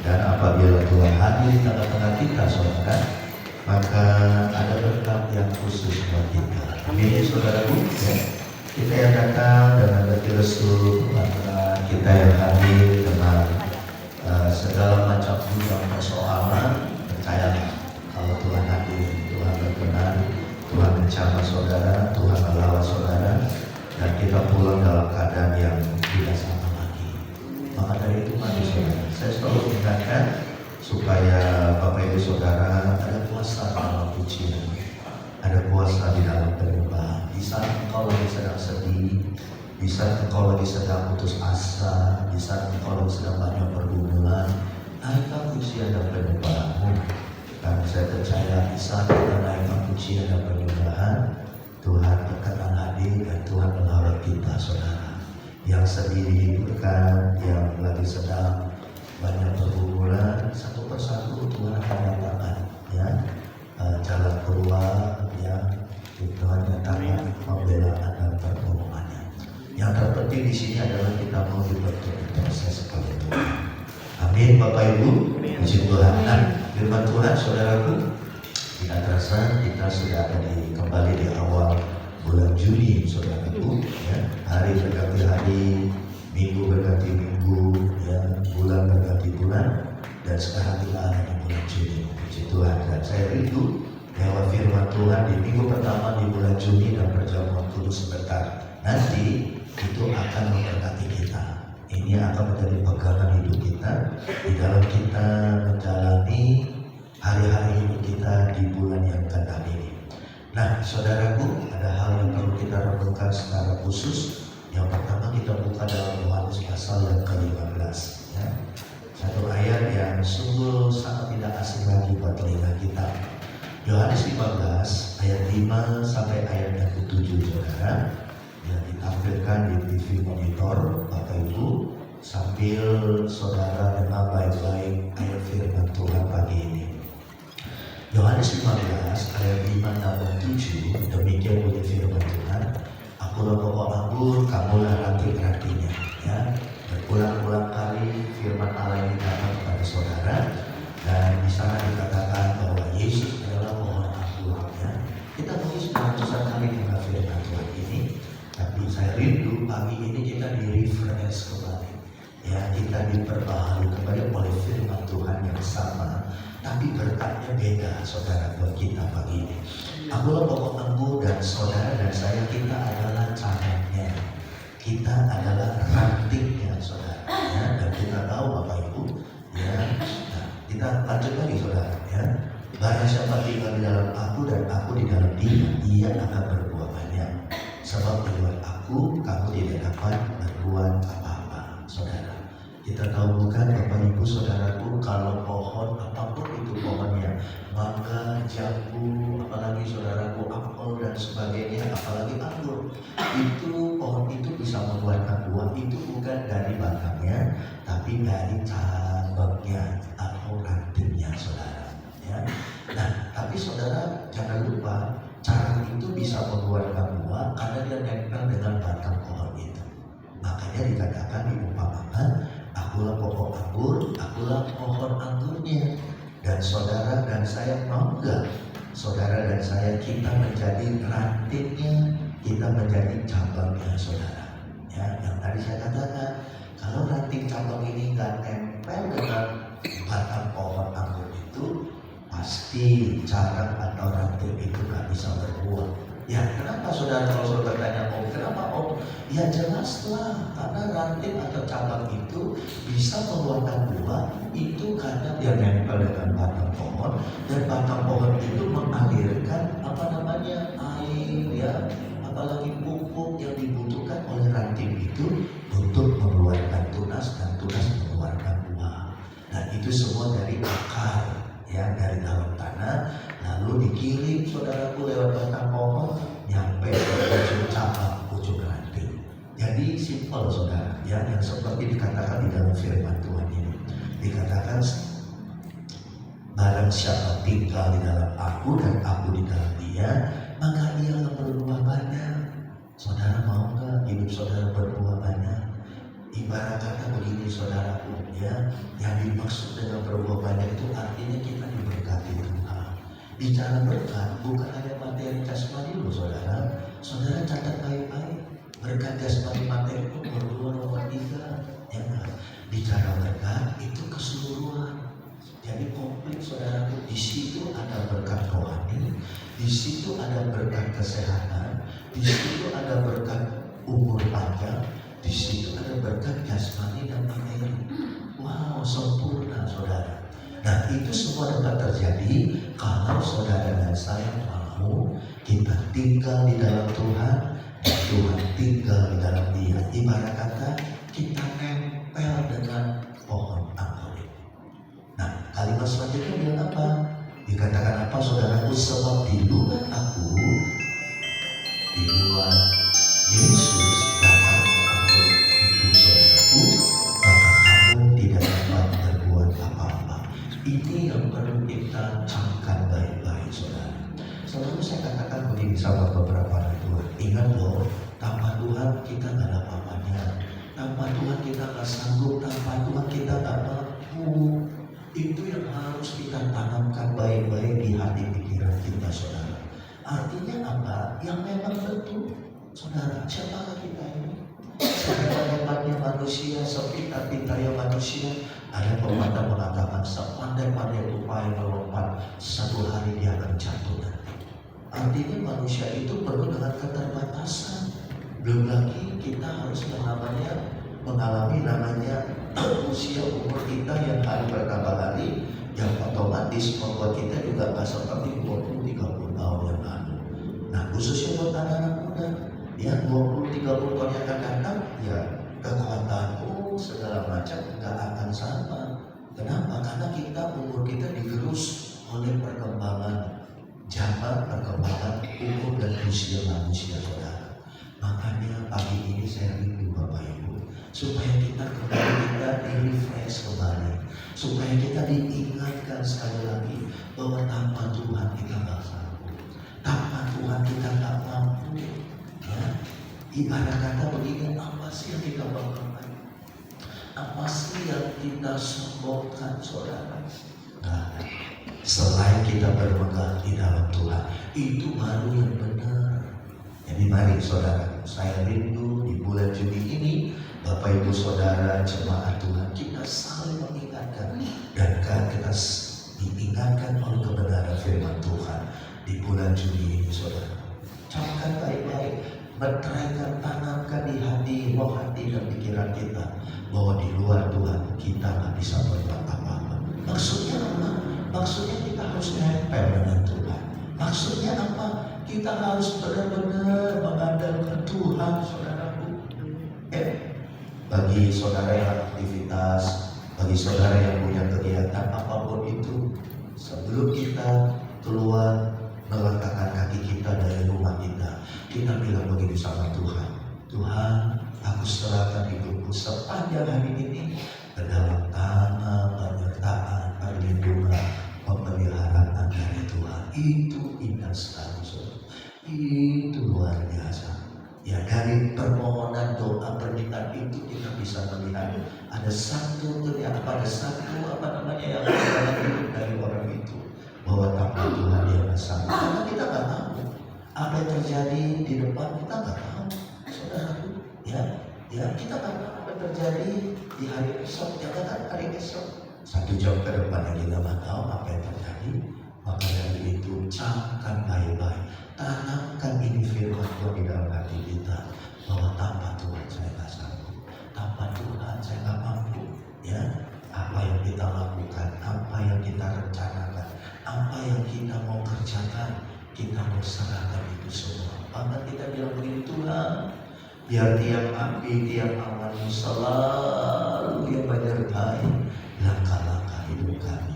Dan apabila Tuhan hadir di tengah-tengah kita, saudara, maka ada berkat yang khusus buat kita. Amin, saudaraku. Ya. Kita yang datang dengan hati restu, maka kita yang hadir dengan segala macam bidang persoalan, percayalah kalau Tuhan hadir, Tuhan berkenan, Tuhan mencapai saudara, Tuhan melawat saudara, dan kita pulang dalam keadaan yang tidak sama lagi. Maka dari itu mari saudara, saya selalu ingatkan supaya Bapak Ibu Saudara ada puasa dalam pujian, ada puasa di dalam penyembahan. Di saat engkau lagi sedang sedih, di saat engkau lagi sedang putus asa, di saat engkau lagi sedang banyak pergumulan, naikkan pujian dan penyembahanmu. Karena saya percaya di saat kita naikkan pujian dan penyembahan, Tuhan berkenan hadir dan Tuhan melawat kita, saudara. Yang sedih dihiburkan, yang lagi sedang banyak pergumulan, satu persatu Tuhan akan nyatakan, ya, jalan keluar, ya, Tuhan nyatakan pembelaan dan pertolongannya. Yang terpenting di sini adalah kita mau dibentuk proses seperti itu. Amin, Bapak Ibu, puji Tuhan. Nah, firman Tuhan, saudaraku, tidak terasa kita sudah ada kembali di awal bulan Juni, saudaraku. Ya, hari berganti hari, minggu berganti minggu, ya, bulan berganti bulan, dan sekarang kita ada di bulan Juni. Puji Tuhan. Dan saya rindu lewat firman Tuhan di minggu pertama di bulan Juni dan perjamuan kudus sebentar. Nanti itu akan memberkati kita. Ini akan menjadi pegangan hidup kita di dalam kita menjalani hari-hari hidup kita di bulan yang akan ini. Nah, saudaraku, ada hal yang perlu kita renungkan secara khusus. Yang pertama kita buka dalam Yohanes pasal yang ke-15, ya. Satu ayat yang sungguh sangat tidak asing lagi buat telinga kita. Yohanes 15 ayat 5 sampai ayat yang ke-7, saudara, yang ditampilkan di TV monitor Bapak Ibu, sambil saudara dengar baik-baik ayat firman Tuhan pagi ini. Yohanes 15 ayat 5 dan 7, demikian bunyi firman Tuhan. Akulah pokok anggur, kamulah ranting-rantingnya. Ya, berulang-ulang kali firman Allah ini datang kepada saudara, dan di sana dikatakan bahwa Yesus adalah pohon anggur. Ya, kita mungkin sudah ratusan kali dengar firman Tuhan ini, tapi saya rindu pagi ini kita di-refresh kembali. Ya, kita diperbaharui kembali oleh firman Tuhan yang sama, tapi berkatnya beda, saudara, buat kita pagi ini. Akulah pokok anggur dan saudara dan saya, kita adalah caranya, kita adalah rantingnya, saudara. Ya, dan kita tahu Bapak Ibu, ya. Nah, kita lanjut lagi, saudara. Ya, barang siapa tinggal di dalam aku dan aku di dalam dia, ia akan berbuah banyak. Sebab di luar aku, kamu tidak dapat berbuat apa-apa, saudara. Kita tahu bukan Bapak Ibu Saudaraku, kalau pohon apapun itu pohonnya, mangga, jambu, apalagi saudaraku apel dan sebagainya, apalagi anggur, itu pohon itu bisa mengeluarkan buah itu bukan dari batangnya, tapi dari cabangnya atau rantingnya, saudara. Ya. Nah, tapi saudara jangan lupa, cara itu bisa mengeluarkan buah karena dia nempel dengan batang pohon itu. Makanya dikatakan diumpamakan, akulah pokok anggur, akulah pohon anggurnya. Dan saudara dan saya mau enggak? Saudara dan saya kita menjadi rantingnya, kita menjadi cabangnya, saudara. Ya, yang tadi saya katakan, kalau ranting cabang ini enggak nempel dengan batang pohon anggur itu, pasti cabang atau ranting itu enggak bisa berbuah. Ya, kenapa saudara, kalau saudara bertanya, oh kenapa om? Ya jelaslah, karena ranting atau cabang itu bisa mengeluarkan buah itu karena dia nempel dengan batang pohon, dan batang pohon itu mengalirkan air, ya, apalagi pupuk yang dibutuhkan oleh ranting itu untuk mengeluarkan tunas, dan tunas mengeluarkan buah. Dan itu semua dari akar, ya, dari dalam tanah, lalu dikirim saudaraku lewat batang pohon nyampe ke ujung cabang, ujung ranting. Jadi simpel, saudara, ya, yang seperti dikatakan di dalam firman Tuhan ini. Dikatakan barang siapa tinggal di dalam aku dan aku di dalam dia, maka ia akan berbuah banyak. Saudara mau nggak hidup saudara berbuah banyak? Ibarat kata begini saudaraku, ya, yang dimaksud dengan berbuah banyak itu artinya kita diberkati Tuhan. Bicara berkat bukan hanya materi jasmani loh saudara. Saudara catat baik-baik, berkat jasmani materi itu nomor 3, ya. Bicara berkat itu keseluruhan. Jadi komplit saudaraku, di situ ada berkat rohani, di situ ada berkat kesehatan, di situ ada berkat umur panjang, di situ ada berkat jasmani dan materi. Wow, sempurna saudara. Nah, itu semua dapat terjadi kalau saudara dan saya mau kita tinggal di dalam Tuhan dan Tuhan tinggal di dalam Dia. Ibarat kata kita nempel dengan pohon anggur. Nah, kalimat selanjutnya bilang apa? Dikatakan apa saudaraku? Sebab di luar aku, di luar Yesus datang ke anggur itu saudaraku, maka kamu tidak dapat berbuat apa-apa. Ini yang perlu kita camkan baik-baik saudara. Selalu saya katakan begini sama beberapa Tuhan, ingat loh, tanpa Tuhan kita gak ada apa-apanya. Tanpa Tuhan kita gak sanggup, tanpa Tuhan kita gak mampu. Itu yang harus kita tanamkan baik-baik di hati pikiran kita saudara. Artinya apa? Yang memang betul saudara, siapakah kita ini? Sehebat-hebatnya manusia, sepintar-pintarnya manusia, ada pepatah mengatakan sepandai-pandai tupai melompat, satu hari dia akan jatuh nanti. Artinya manusia itu penuh dengan keterbatasan. Belum lagi kita harus mengalami namanya usia umur kita yang hari bertambah hari, yang otomatis membuat kita juga nggak seperti 20-30 tahun yang lalu. Nah, khususnya buat anak-anak muda, ya 20-30 tahun yang akan datang, ya kekuatanku segala macam nggak akan sama. Kenapa? Karena umur kita digerus oleh perkembangan zaman, perkembangan umur dan usia manusia saudara. Makanya pagi ini saya rindu Bapak Ibu, supaya kita di-refresh kembali, supaya kita diingatkan sekali lagi bahwa tanpa Tuhan kita nggak sanggup, tanpa Tuhan kita nggak mampu. Ya, ibarat kata begini, apa sih yang kita banggakan? Apa sih yang kita sombongkan saudara? Nah, selain kita bermegang di dalam Tuhan, itu baru yang benar. Jadi mari saudara, saya rindu di bulan Juni ini, Bapak Ibu Saudara jemaat Tuhan, kita saling mengingatkan dan kita diingatkan oleh kebenaran firman Tuhan di bulan Juni ini saudara. Camkan baik-baik, meteraikan, tanamkan di hati, roh hati dan pikiran kita bahwa di luar Tuhan kita nggak bisa berbuat apa-apa. Maksudnya apa? Maksudnya kita harus nempel dengan Tuhan. Maksudnya apa? Kita harus benar-benar mengandalkan Tuhan saudaraku. Bagi saudara yang aktivitas, bagi saudara yang punya kegiatan apapun itu, sebelum kita keluar melangkahkan kaki kita dari rumah kita bilang begini sama Tuhan. Tuhan, aku serahkan hidupku sepanjang hari ini ke dalam tangan, penyertaan, perlindungan, pemeliharaan dari Tuhan. Itu indah sekali saudara. Itu luar biasa. Ya, dari permohonan doa permintaan itu kita bisa melihat ada satu yang dalam hidup dari orang itu, bahwa tanpa Tuhan dia nggak sanggup. Karena kita nggak tahu apa yang terjadi di depan, kita nggak tahu saudara. Ya kita nggak tahu apa yang terjadi di hari esok. Jangan hari esok, 1 jam ke depan kita nggak tahu apa yang terjadi. Maka dari itu camkan baik-baik, tanamkan ini firman Tuhan di dalam hati kita, bahwa tanpa Tuhan saya nggak sanggup, tanpa Tuhan saya nggak mampu. Ya, apa yang kita lakukan, apa yang kita rencanakan, apa yang kita mau kerjakan, kita mau serahkan itu semua. Maka kita bilang begini, Tuhan, biar tiap api, tiap awan selalu yang menyertai langkah-langkah hidup kami.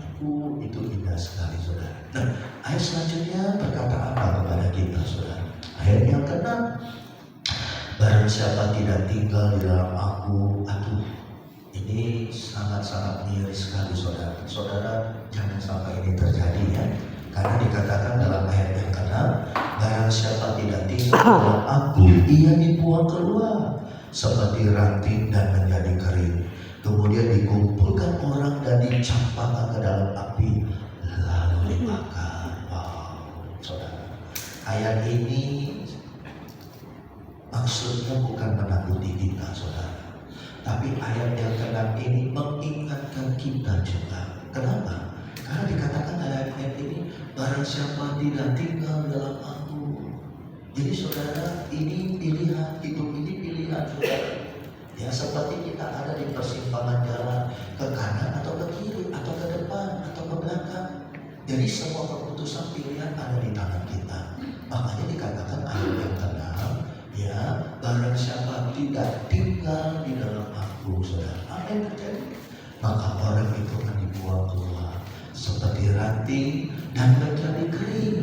Itu indah sekali saudara. Nah, ayat selanjutnya berkata apa kepada kita saudara? Ayat yang ke-6, barang siapa tidak tinggal di dalam aku, ini sangat-sangat miris sekali saudara. Saudara jangan sampai ini terjadi ya. Karena dikatakan dalam ayat yang ke-6, barang siapa tidak tinggal di dalam aku, ia dibuang keluar seperti ranting dan menjadi kering. Kemudian dikumpulkan orang dan dicampakkan ke dalam api, lalu dibakar. Wow, saudara. Ayat ini maksudnya bukan menakuti kita, saudara. Tapi ayat yang ke-6 ini mengingatkan kita juga. Kenapa? Karena dikatakan dalam ayat ini, barang siapa tidak tinggal dalam aku. Jadi saudara, ini pilihan, hidup ini pilihan saudara. Ya, seperti kita ada di persimpangan jalan, ke kanan atau ke kiri, atau ke depan, atau ke belakang. Jadi semua keputusan pilihan ada di tangan kita. Makanya dikatakan ayat yang ke-6, ya, barang siapa tidak tinggal di dalam aku, saudara, apa yang terjadi? Maka orang itu akan dibuang keluar seperti ranting dan menjadi kering.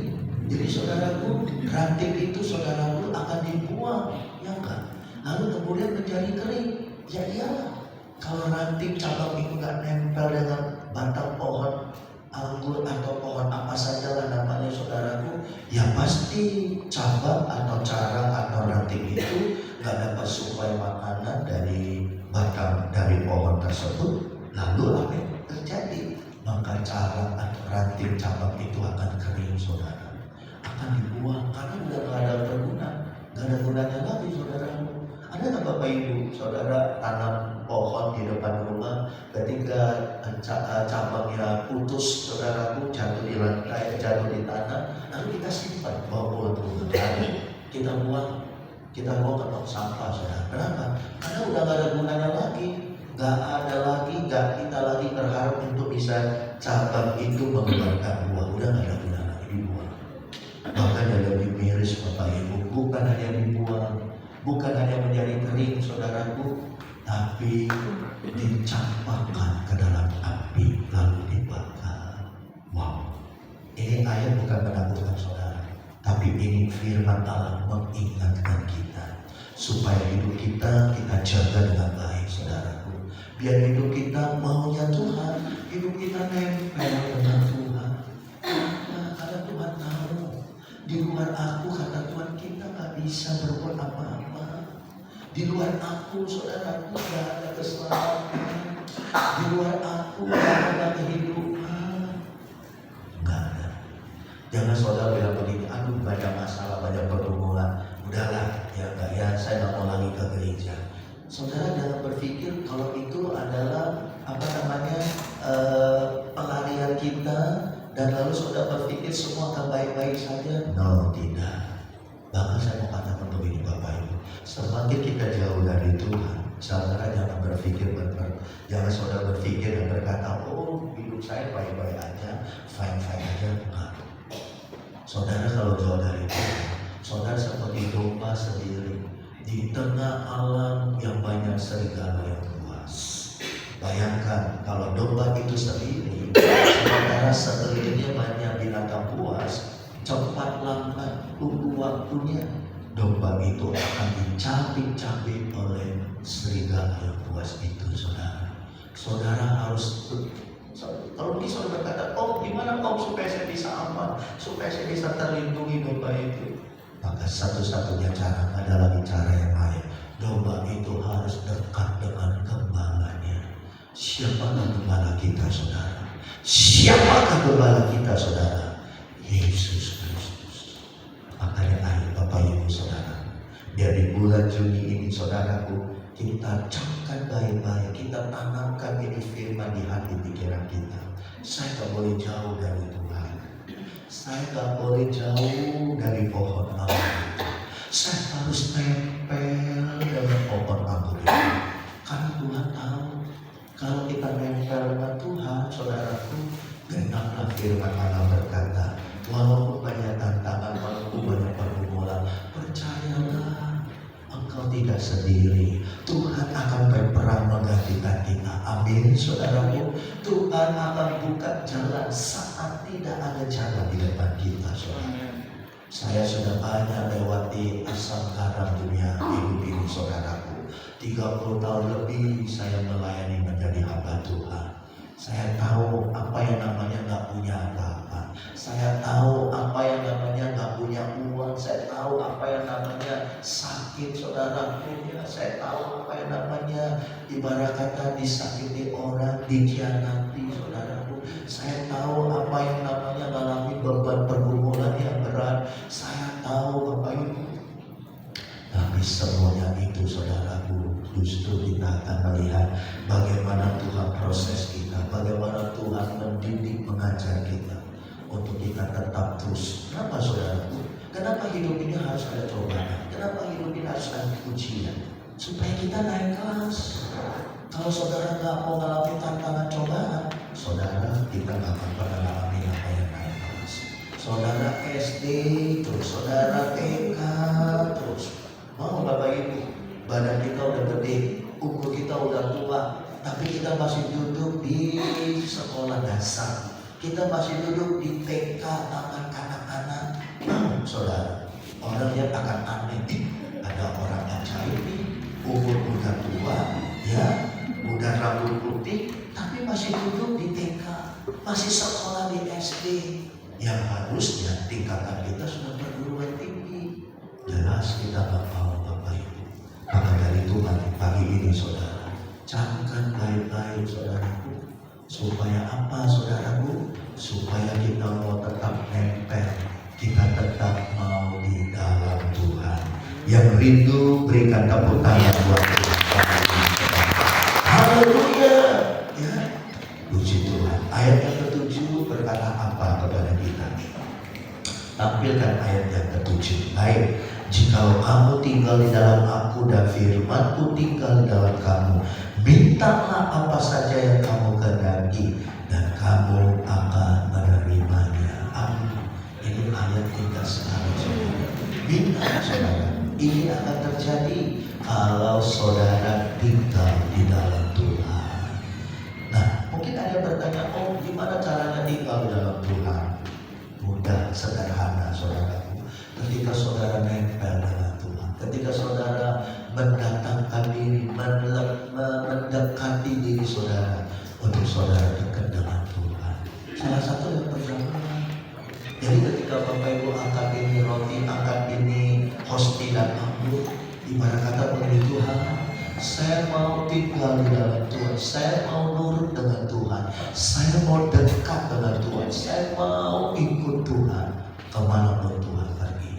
Jadi saudaraku, ranting itu saudaraku akan dibuang, ya kan? Lalu kemudian menjadi kering. Ya iyalah, kalau ranting cabang itu nggak nempel dengan batang pohon anggur atau pohon apa saja lah namanya saudaraku, ya pasti cabang atau carang atau ranting itu nggak dapat suplai makanan dari batang dari pohon tersebut. Lalu apa yang terjadi? Maka carang atau ranting cabang itu akan kering, saudara, akan dibuang karena udah nggak ada berguna, nggak ada gunanya lagi, saudaraku. Ada nggak Bapak Ibu saudara tanam pohon di depan rumah, ketika cabangnya putus, saudaraku, jatuh di lantai, jatuh di tanah, lalu kita simpan bawa pulang ke rumah, kita buang ke tong sampah, saudara. Kenapa? Karena udah nggak ada gunanya lagi, nggak kita lagi berharap untuk bisa cabang itu mengeluarkan buah, udah nggak ada gunanya lagi, dibuang. Bahkan yang lebih miris Bapak Ibu, bukan hanya dibuang, bukan hanya menjadi kering, saudaraku, tapi dicampakkan ke dalam api lalu dibakar. Wow, ini ayat bukan menakutkan saudara, tapi ini firman Allah mengingatkan kita supaya hidup kita jaga dengan baik, saudaraku. Biar hidup kita maunya Tuhan, hidup kita nempel dengan Tuhan. Karena Tuhan tahu di luar aku, kata Tuhan, kita gak bisa berbuat apa-apa. Di luar aku, saudaraku, gak ada keselamatan. Di luar aku gak ada kehidupan. Gak ada. Jangan saudara bilang begini, aduh banyak masalah, banyak pergumulan, udahlah, ya enggak ya, saya gak mau lagi ke gereja. Saudara jangan berpikir kalau itu adalah pelarian kita, dan lalu saudara berpikir semua akan baik-baik saja. No, tidak. Bahkan saya mau katakan begini Bapak Ibu, semakin kita jauh dari Tuhan, saudara jangan jangan saudara berpikir dan berkata, oh hidup saya baik-baik aja, fine-fine aja. Enggak. Saudara kalau jauh dari Tuhan, saudara seperti domba sendiri di tengah alam yang banyak serigala yang buas. Bayangkan kalau domba itu sendiri, sementara sekelilingnya banyak binatang buas, cepat lambat tunggu waktunya, domba itu akan dicabik-cabik oleh serigala yang buas itu, saudara. Saudara harus, kalau bisa saudara berkata, oh gimana Om supaya saya bisa aman, supaya saya bisa terlindungi domba itu? Maka satu-satunya cara, ada lagi cara yang lain. Domba itu harus dekat dengan gembalanya. Siapakah gembala kita, saudara? Siapakah gembala kita, saudara? Yesus Kristus. Makanya ayo Bapak Ibu saudara, biar di bulan Juni ini saudaraku, kita camkan baik-baik, kita tanamkan ini firman di hati pikiran kita. Saya tak boleh jauh dari Tuhan. Saya tak boleh jauh dari pohon anggur. Saya harus nempel dengan pohon anggur itu. Karena Tuhan tahu, kalau kita nempel dengan Tuhan, saudaraku, genaplah firman Allah berkata, walaupun banyak tantangan, walaupun banyak pergumulan, percayalah, engkau tidak sendiri. Tuhan akan berperang menggantikan kita. Amin, saudaraku. Tuhan akan buka jalan saat tidak ada jalan di depan kita, saudara. Saya sudah banyak lewati asam garam dunia hidup ini, saudaraku. 30 tahun lebih saya melayani menjadi hamba Tuhan. Saya tahu apa yang namanya gak punya apa-apa. Saya tahu apa yang namanya gak punya uang. Saya tahu apa yang namanya sakit, saudara. saudaraku, ya saya tahu apa yang namanya ibarat kata disakiti orang, dikhianati saudaraku. Saya tahu apa yang namanya mengalami beban pergumulan yang berat. Saya tahu Bapak Ibu. Tapi semuanya itu saudaraku, justru kita akan melihat bagaimana Tuhan proses kita, bagaimana Tuhan mendidik, mengajar kita untuk kita tetap terus. Kenapa saudaraku? Kenapa hidup ini harus ada cobaan? Kenapa hidup ini harus ada ujian? Supaya kita naik kelas. Kalau saudara nggak mau mengalami tantangan cobaan, saudara kita nggak akan pernah mengalami apa yang naik kelas. Saudara SD terus, saudara TK terus. Mau Bapak Ibu, badan kita udah gede, umur kita udah tua, tapi kita masih duduk di sekolah dasar. Kita masih duduk di TK taman kanak-kanak. Saudara, orang lihat akan aneh. Ada orang ajaib nih, umur udah tua, ya, udah rambut putih, tapi masih duduk di TK, masih sekolah di SD. Yang harusnya tingkatan kita sudah perguruan tinggi. Jelas kita nggak mau Bapak Ibu. Maka dari Tuhan pagi ini saudara, camkan baik-baik saudaraku. Supaya apa saudaraku? Supaya kita mau tetap nempel, kita tetap mau di dalam Tuhan. Yang rindu berikan tepuk tangan buat Tuhan. Haleluya. Ya, puji Tuhan. Ayat yang ke-7 berkata apa kepada kita? Tampilkan ayat yang ke-7. Baik, jikalau kamu tinggal di dalam aku dan firman-Ku tinggal di dalam kamu, mintalah apa saja yang kamu kehendaki dan kamu akan menerimanya. Amin. Ini ayat indah sekali saudara. Minta saudara, ini akan terjadi kalau saudara tinggal di dalam Tuhan. Nah, mungkin ada yang bertanya, oh gimana caranya tinggal di dalam Tuhan? Mudah, sederhana saudaraku. Ketika saudara nempel dengan Tuhan, ketika saudara mendatangkan diri, mendekati diri saudara untuk saudara dekat dengan Tuhan. Salah satu yang pertama. Jadi ketika Bapak Ibu angkat ini roti, angkat ini hosti dan anggur, ibarat kata begini, Tuhan, saya mau tinggal di dalam Tuhan, saya mau nurut dengan Tuhan, saya mau dekat dengan Tuhan, saya mau ikut Tuhan kemanapun Tuhan pergi.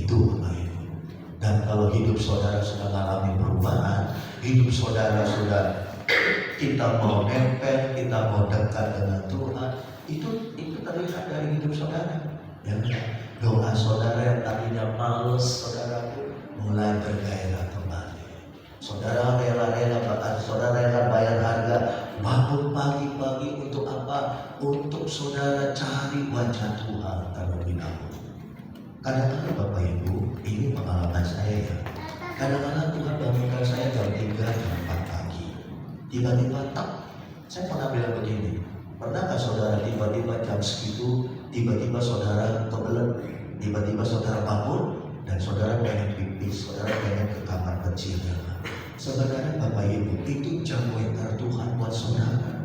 Itu Bapak Ibu. Dan kalau hidup saudara sudah mengalami perubahan, hidup saudara sudah kita mau nempel, kita mau dekat dengan Tuhan, itu terlihat dari hidup saudara. Ya, doa saudara yang tadinya males saudaraku mulai bergairah kembali. Saudara rela-rela, bahkan saudara rela bayar harga, bangun pagi-pagi untuk apa? Untuk saudara cari wajah Tuhan terlebih dahulu. Kadang-kadang Bapak Ibu, ini pengalaman saya ya. Kadang-kadang Tuhan bangunkan saya jam 3, jam 4 pagi. Tiba-tiba tak, saya pernah bilang begini, pernahkah saudara tiba-tiba jam segitu, tiba-tiba saudara kebelet, tiba-tiba saudara bangun, dan saudara pengen pipis, saudara pengen ke kamar kecil. Sebenarnya Bapak Ibu, itu jam wetar Tuhan buat saudara.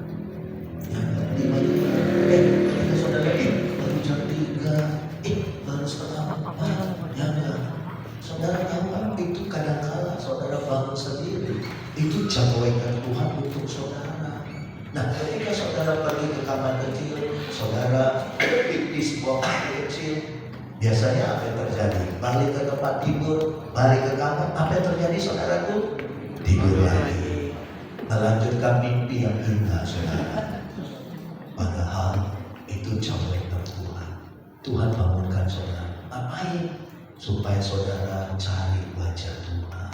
Ya, tiba-tiba, ketika saudara, baru jam 3, baru setengah 4, ya enggak. Saudara tahu kan, itu kadang-kala saudara bangun sendiri, itu jam wetar Tuhan untuk saudara. Nah, ketika saudara pergi ke kamar kecil, saudara pipis buang air kecil, biasanya apa yang terjadi? Balik ke tempat tidur, balik ke kamar, apa yang terjadi saudaraku? Tidur lagi, melanjutkan mimpi yang indah saudara. Padahal itu jauh dari Tuhan. Tuhan bangunkan saudara. Ngapain? Supaya saudara cari wajah Tuhan.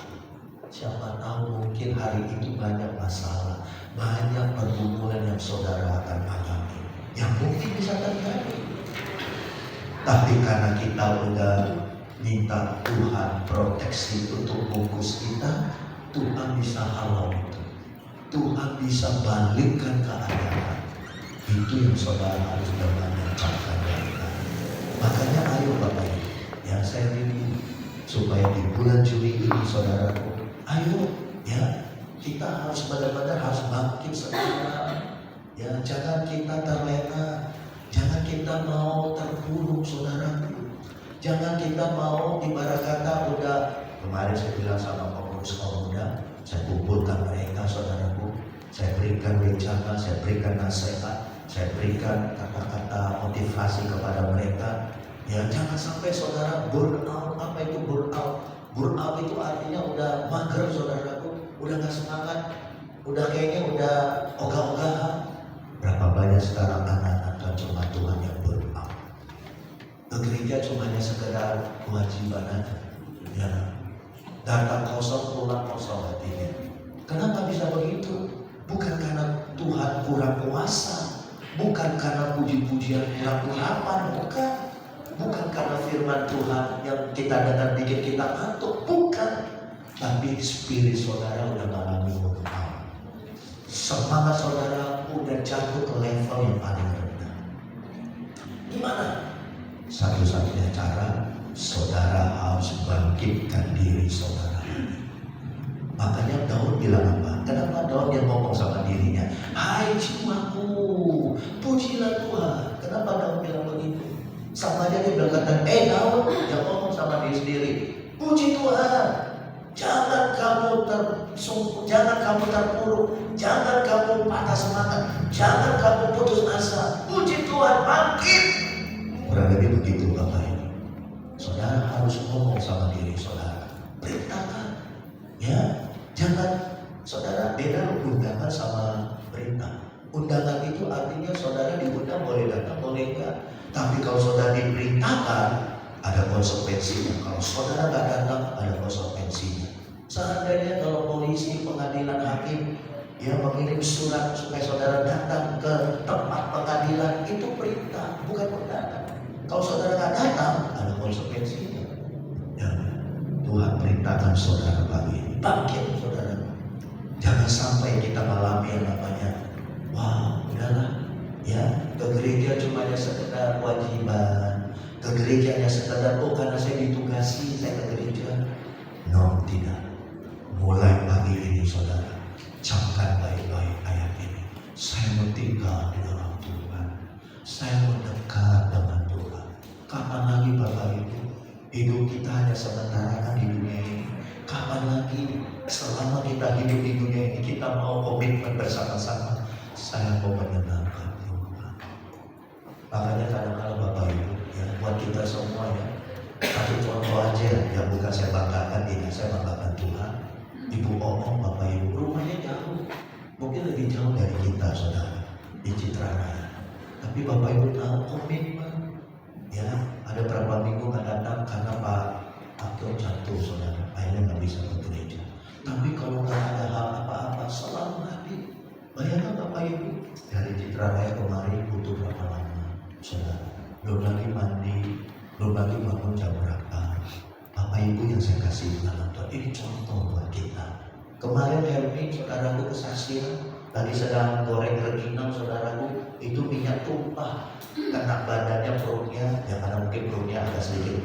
Siapa tahu mungkin hari itu banyak masalah, banyak pergumulan yang saudara akan alami, yang mungkin bisa terjadi. Tapi karena kita udah minta Tuhan proteksi untuk bungkus kita, Tuhan bisa halau itu. Tuhan bisa balikkan keadaan. Itu yang saudara harus mengucapkan baikkan. Makanya ayo Bapak Ibu, yang saya rindu supaya di bulan Juli ini saudaraku, ayo ya, kita harus benar-benar harus bangkit sekarang. Ya, jangan kita terlena, jangan kita mau terpuruk saudaraku, jangan kita mau ibarat kata udah kemarin saya bilang sama pengurus pengurus kaum muda, saya kumpulkan mereka saudaraku, saya berikan wejangan, saya berikan nasihat, saya berikan kata-kata motivasi kepada mereka. Ya jangan sampai saudara burn out. Apa itu burn out? Burn out itu artinya udah mager saudaraku, udah gak semangat, udah kayaknya udah ogah-ogahan. Berapa banyak sekarang anak-anak dan jemaat Tuhan yang burn out. Ke gereja cuma hanya sekedar kewajiban aja. Ya, datang kosong, pulang kosong hatinya. Kenapa bisa begitu? Bukan karena Tuhan kurang kuasa, bukan karena puji-pujian kurang urapan, bukan karena firman Tuhan yang kita dengar bikin kita ngantuk, bukan. Tapi spirit saudara udah mengalami burn out. Semangat saudara udah jatuh ke level yang paling rendah. Gimana? Satu-satunya cara, saudara harus bangkitkan diri saudara. Makanya Daud bilang apa? Kenapa Daud yang ngomong sama dirinya? Hai jiwaku, pujilah Tuhan. Kenapa Daud bilang begitu? Sama aja dia bilang kata, Daud yang ngomong sama diri sendiri, puji Tuhan. Jangan kamu jangan kamu terpuruk, jangan kamu patah semangat, jangan kamu putus asa. Puji Tuhan, bangkit. Kurang lebih begitu Bapak Ibu. Saudara harus ngomong sama diri saudara, perintahkan. Ya, jangan saudara beda undangan sama perintah. Undangan itu artinya saudara diundang boleh datang boleh enggak. Tapi kalau saudara diperintahkan ada konsekuensinya. Kalau saudara nggak datang ada konsekuensinya. Seandainya kalau polisi, pengadilan, hakim mengirim surat supaya saudara datang ke tempat pengadilan, itu perintah, bukan undangan. Kalau saudara nggak datang, ada konsekuensinya. Ya, Tuhan perintahkan saudara pagi ini, bangkit saudara. Jangan sampai kita mengalami yang namanya, wah udahlah, ya ke gereja cuma hanya sekedar kewajiban, ke gereja hanya sekedar karena saya ditugasi saya ke gereja. No, tidak. Mulai pagi ini saudara, camkan baik-baik ayat ini. Saya mau tinggal di dalam Tuhan, saya mau dekat dengan Tuhan. Kapan lagi Bapak Ibu? Hidup kita hanya sementara kan di dunia ini. Kapan lagi selama kita hidup di dunia ini kita mau komitmen bersama-sama? Saya mau menyenangkan Tuhan. Makanya kadang-kadang Bapak Ibu, ya buat kita semua ya, satu contoh aja yang bukan saya banggakan, tidak saya banggakan Tuhan. Ibu Omong, Bapak Ibu, rumahnya jauh, mungkin lebih jauh dari kita saudara di Citraraya. Tapi Bapak Ibu tahu komitmen. Ya, ada berapa minggu nggak datang karena Pak Abdul jatuh saudara, akhirnya nggak bisa ke gereja. Tapi kalau nggak ada hal apa-apa, selalu hadir. Bayangkan Bapak Ibu, dari Citraraya kemarin butuh berapa lama, saudara? Belum lagi mandi, belum lagi bangun jam berapa. Bapak Ibu yang saya kasih dalam Tuhan, ini contoh buat kita. Kemarin Hermi, saudaraku kesaksian, lagi sedang goreng rengginang saudaraku, itu minyak tumpah. Karena badannya perutnya, ya karena mungkin perutnya agak sedikit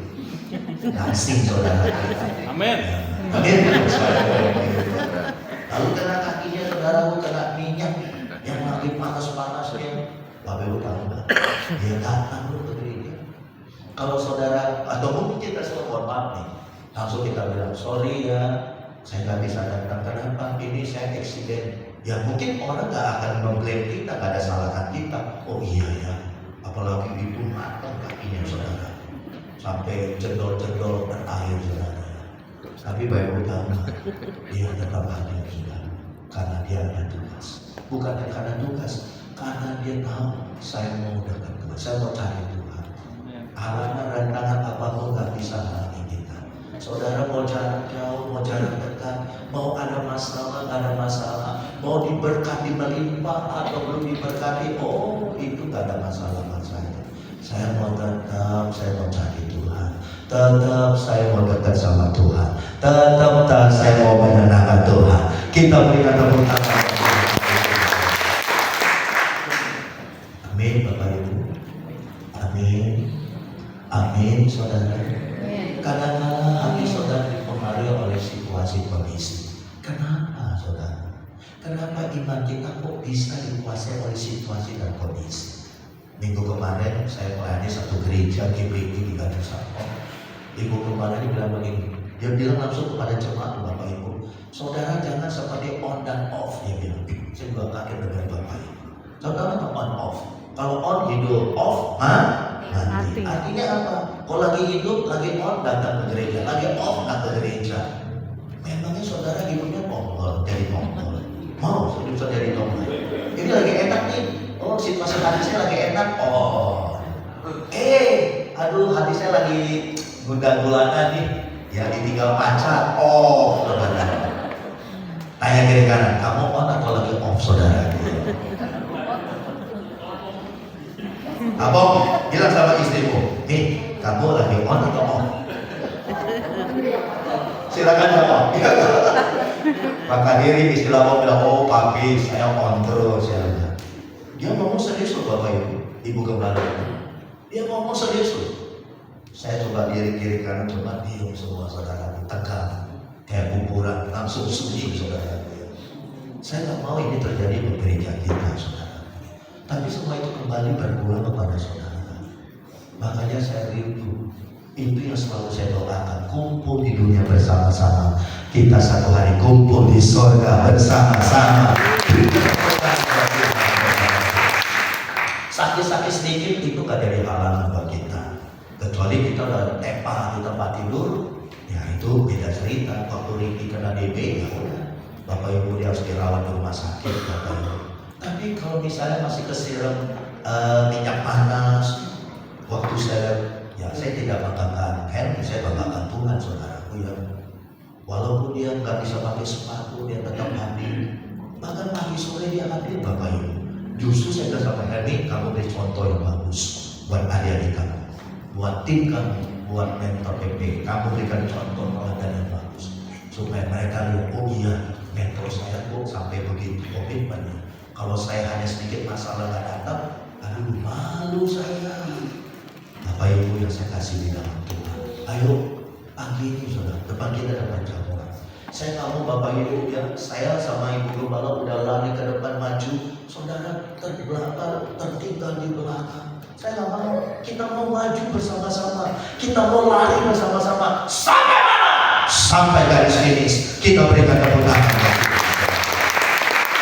gansing saudara. Amin. Amin. Lalu kena kakinya saudaraku, kena minyak yang lagi panas-panasnya. Bapak Ibu tahu nggak? Dia datang ke gereja. Kalau saudara atau mungkin kita semua mohon maaf nih, langsung kita bilang sorry ya, saya nggak bisa datang. Kenapa? Ini saya eksiden. Ya mungkin orang nggak akan mengklaim kita, nggak ada salahkan kita. Oh iya ya, apalagi itu matang kakinya saudara, sampai cedol-cedol berair saudara. Tapi Bapak tahu, dia tetap hadir saudara, karena dia ada tugas. Bukan karena tugas, karena dia tahu saya mau dekat Tuhan, saya mau cari Tuhan. Halangan rantangan apapun nggak bisa halangi kita. Saudara mau jarak jauh, mau jarak dekat, mau ada masalah, nggak ada masalah, mau diberkati melimpah atau belum diberkati, itu nggak ada masalah buat saya. Saya mau tetap, saya mau cari Tuhan. Tetap saya mau dekat sama Tuhan. Tetap saya mau menyenangkan Tuhan. Kita berikan tepuk tangan. Amin Bapak Ibu. Amin. Amin saudara. Kadang-kadang hati saudara dipengaruhi oleh situasi kondisi. Kenapa saudara? Kenapa iman kita kok bisa dikuasai oleh situasi dan kondisi? Minggu kemarin saya melayani satu gereja GBI di Gading Serpong. Ibu kemarin bilang begini, Dia bilang langsung kepada jemaat, Bapak Ibu, saudara jangan seperti on dan off, dia bilang. Saya juga kaget dengan Bapak Ibu. Saudara on off. Kalau on hidup, off mati. Artinya apa? Kalau lagi hidup, lagi on datang ke gereja, lagi off datang ke gereja. Memangnya saudara hidupnya kongkol, jadi kongkol. Mau hidup saya jadi kongkol. Ini lagi enak nih. Oh, situasi hati saya lagi enak. Oh. Aduh, hati saya lagi gundah-gulana nih. Ya ditinggal pacar. Oh, saudara. Tanya kiri kanan, kamu on atau lagi off, saudara? Abang bilang sama istrimu, nih kamu lagi on atau off? Silakan jawab. Maka diri istri abang bilang, oh papi saya on terus ya. Dia ngomong serius loh Bapak Ibu, Ibu Gembala. Dia ngomong serius loh. Saya coba diri kiri kanan, coba diam semua saudara, tegang kayak kuburan, langsung sunyi saudara. Saya nggak mau ini terjadi di gereja kita saudara. Tapi semua itu kembali berpulang kepada saudara. Makanya saya rindu. Itu yang selalu saya doakan. Kumpul di dunia bersama-sama. Kita satu hari kumpul di surga bersama-sama. Sakit-sakit sedikit itu gak jadi halangan buat kita. Kecuali kita udah tepa di tempat tidur, ya itu beda cerita. Waktu Riki kena DB, ya udah. Bapak Ibu dia harus dirawat di rumah sakit, Bapak Ibu. Tapi kalau misalnya masih kesiram minyak panas, waktu saya tidak banggakan Henry, saya banggakan Tuhan saudaraku ya. Walaupun dia nggak bisa pakai sepatu, dia tetap hadir. Bahkan pagi sore dia hadir Bapak Ibu. Justru saya bilang sama Henry, kamu beri contoh yang bagus buat adik-adik kamu, buat tim kamu, buat mentor PP. Kamu berikan contoh teladan yang bagus supaya mereka lihat, oh iya mentor saya kok sampai begitu komitmennya. Kalau saya hanya sedikit masalah nggak datang, aduh malu saya. Bapak Ibu yang saya kasih di dalam Tuhan, ayo pagi ini saudara, depan kita ada banyak orang. Saya nggak mau Bapak Ibu ya, saya sama Ibu Gembala udah lari ke depan maju, saudara terbelakang, tertinggal di belakang. Saya nggak mau, kita mau maju bersama-sama, kita mau lari bersama-sama. Sampai mana? Sampai garis finish. Kita berikan tepuk tangan.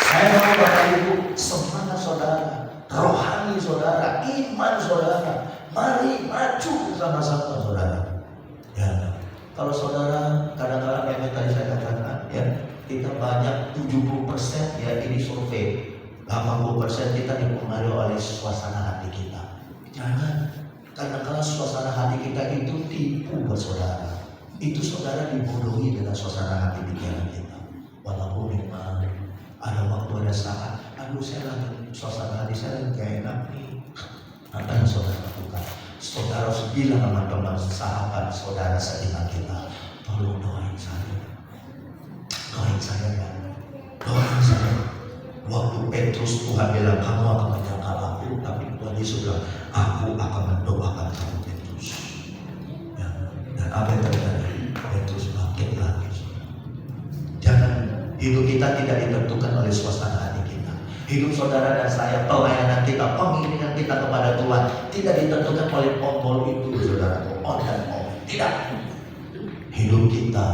Saya mau Bapak Ibu semangat saudara, rohani saudara, iman saudara. Mari maju bersama-sama saudara. Ya, kalau saudara kadang-kadang yang tadi saya katakan ya, kita banyak 70% ya ini survei, 80% kita dipengaruhi oleh suasana hati kita. Jangan, kadang-kadang suasana hati kita itu tipu buat saudara. Itu saudara dibodohi dengan suasana hati pikiran kita. Walaupun memang ada waktu ada saat, aduh saya lagi suasana hati saya lagi gak enak nih. Apa yang saudara lakukan? Saudara harus bilang sama teman sahabat saudara seiman kita, tolong doain saya ya, doain saya. Waktu Petrus Tuhan bilang kamu akan menyangkal aku, tapi Tuhan Yesus bilang aku akan mendoakan kamu Petrus. Ya, dan apa yang terjadi? Petrus bangkit lagi. Jangan hidup kita tidak ditentukan oleh suasana hati kita. Hidup saudara dan saya, pelayanan kita, pengiringan kita kepada Tuhan tidak ditentukan oleh ombol itu, saudara, on dan off. Tidak. Hidup kita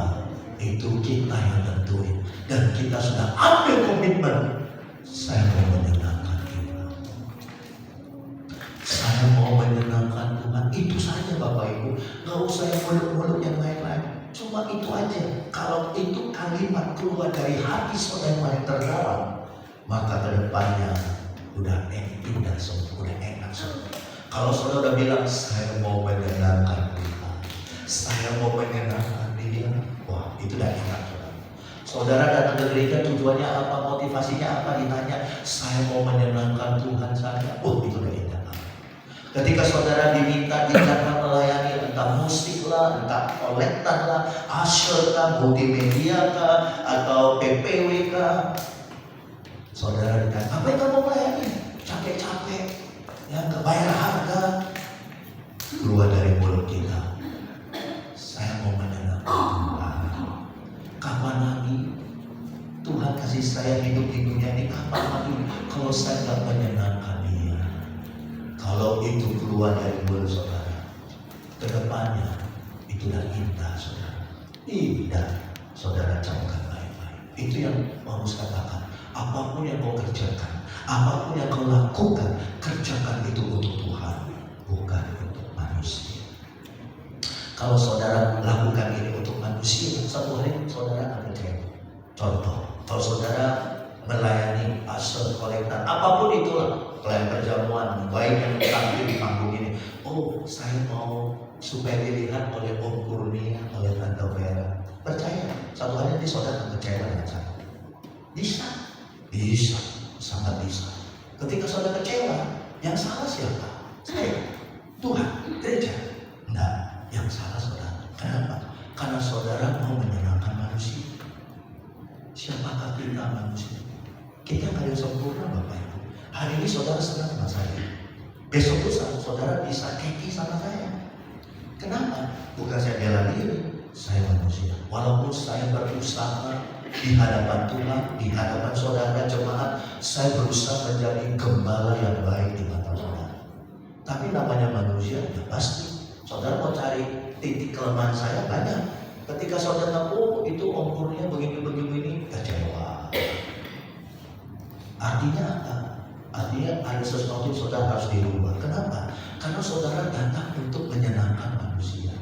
itu kita yang tentuin, dan kita sudah ambil komitmen. Saya mau menyenangkan Tuhan. Saya mau menyenangkan Tuhan. Itu saja Bapak Ibu. Gak usah yang mulut-mulut yang lain-lain. Cuma itu aja. Kalau itu kalimat keluar dari hati saudara yang paling terdalam, maka kedepannya udah indah semua, udah enak semua. Kalau saudara udah bilang saya mau menyenangkan Tuhan, saya mau menyenangkan Dia, wah itu udah enak saudara. Saudara datang ke gereja tujuannya apa, motivasinya apa, ditanya saya mau menyenangkan Tuhan saya, itu udah enak. Ketika saudara diminta dijadwal melayani, entah musik lah, entah kolektan lah, usher kah, multimedia kah, atau PPW kah, saudara ditanya, apa yang kamu melayani? Capek-capek, ya nggak bayar harga. Keluar dari mulut kita, saya mau menyenangkan Tuhan. Kapan lagi Tuhan kasih saya hidup di dunia ini? Kapan lagi kalau saya nggak menyenangkan Dia? Kalau itu keluar dari mulut saudara, kedepannya itu udah indah saudara. Tidak, saudara camkan baik-baik. Itu yang Paulus katakan. Apapun yang kau kerjakan, apapun yang kau lakukan, kerjakan itu untuk Tuhan, bukan untuk manusia. Kalau saudara lakukan ini untuk manusia, satu hari saudara akan kecewa. Contoh, kalau saudara melayani asal kolektor, apapun itulah, pelayan perjamuan, baik yang tampil di panggung ini. Oh, saya mau supaya dilihat oleh Om Kurnia, oleh Tante Vera. Percaya, satu hari nanti saudara akan kecewa dengan saya. Bisa, sangat bisa. Ketika saudara kecewa, yang salah siapa? Saya, Tuhan, gereja. Nah, yang salah saudara. Kenapa? Karena saudara mau menyenangkan manusia. Siapakah kita manusia? Kita nggak ada sempurna, Bapak Ibu. Hari ini saudara senang sama saya. Besok lusa saudara bisa keki sama saya. Kenapa? Bukan saya bela diri, saya manusia. Walaupun saya berusaha di hadapan Tuhan, di hadapan saudara jemaat, saya berusaha menjadi gembala yang baik di mata saudara. Tapi namanya manusia, ya pasti. Saudara mau cari titik kelemahan saya banyak. Ketika saudara tahu itu umurnya begini-begini, kecewa. Artinya apa? Artinya ada sesuatu yang saudara harus dirubah. Kenapa? Karena saudara datang untuk menyenangkan manusia.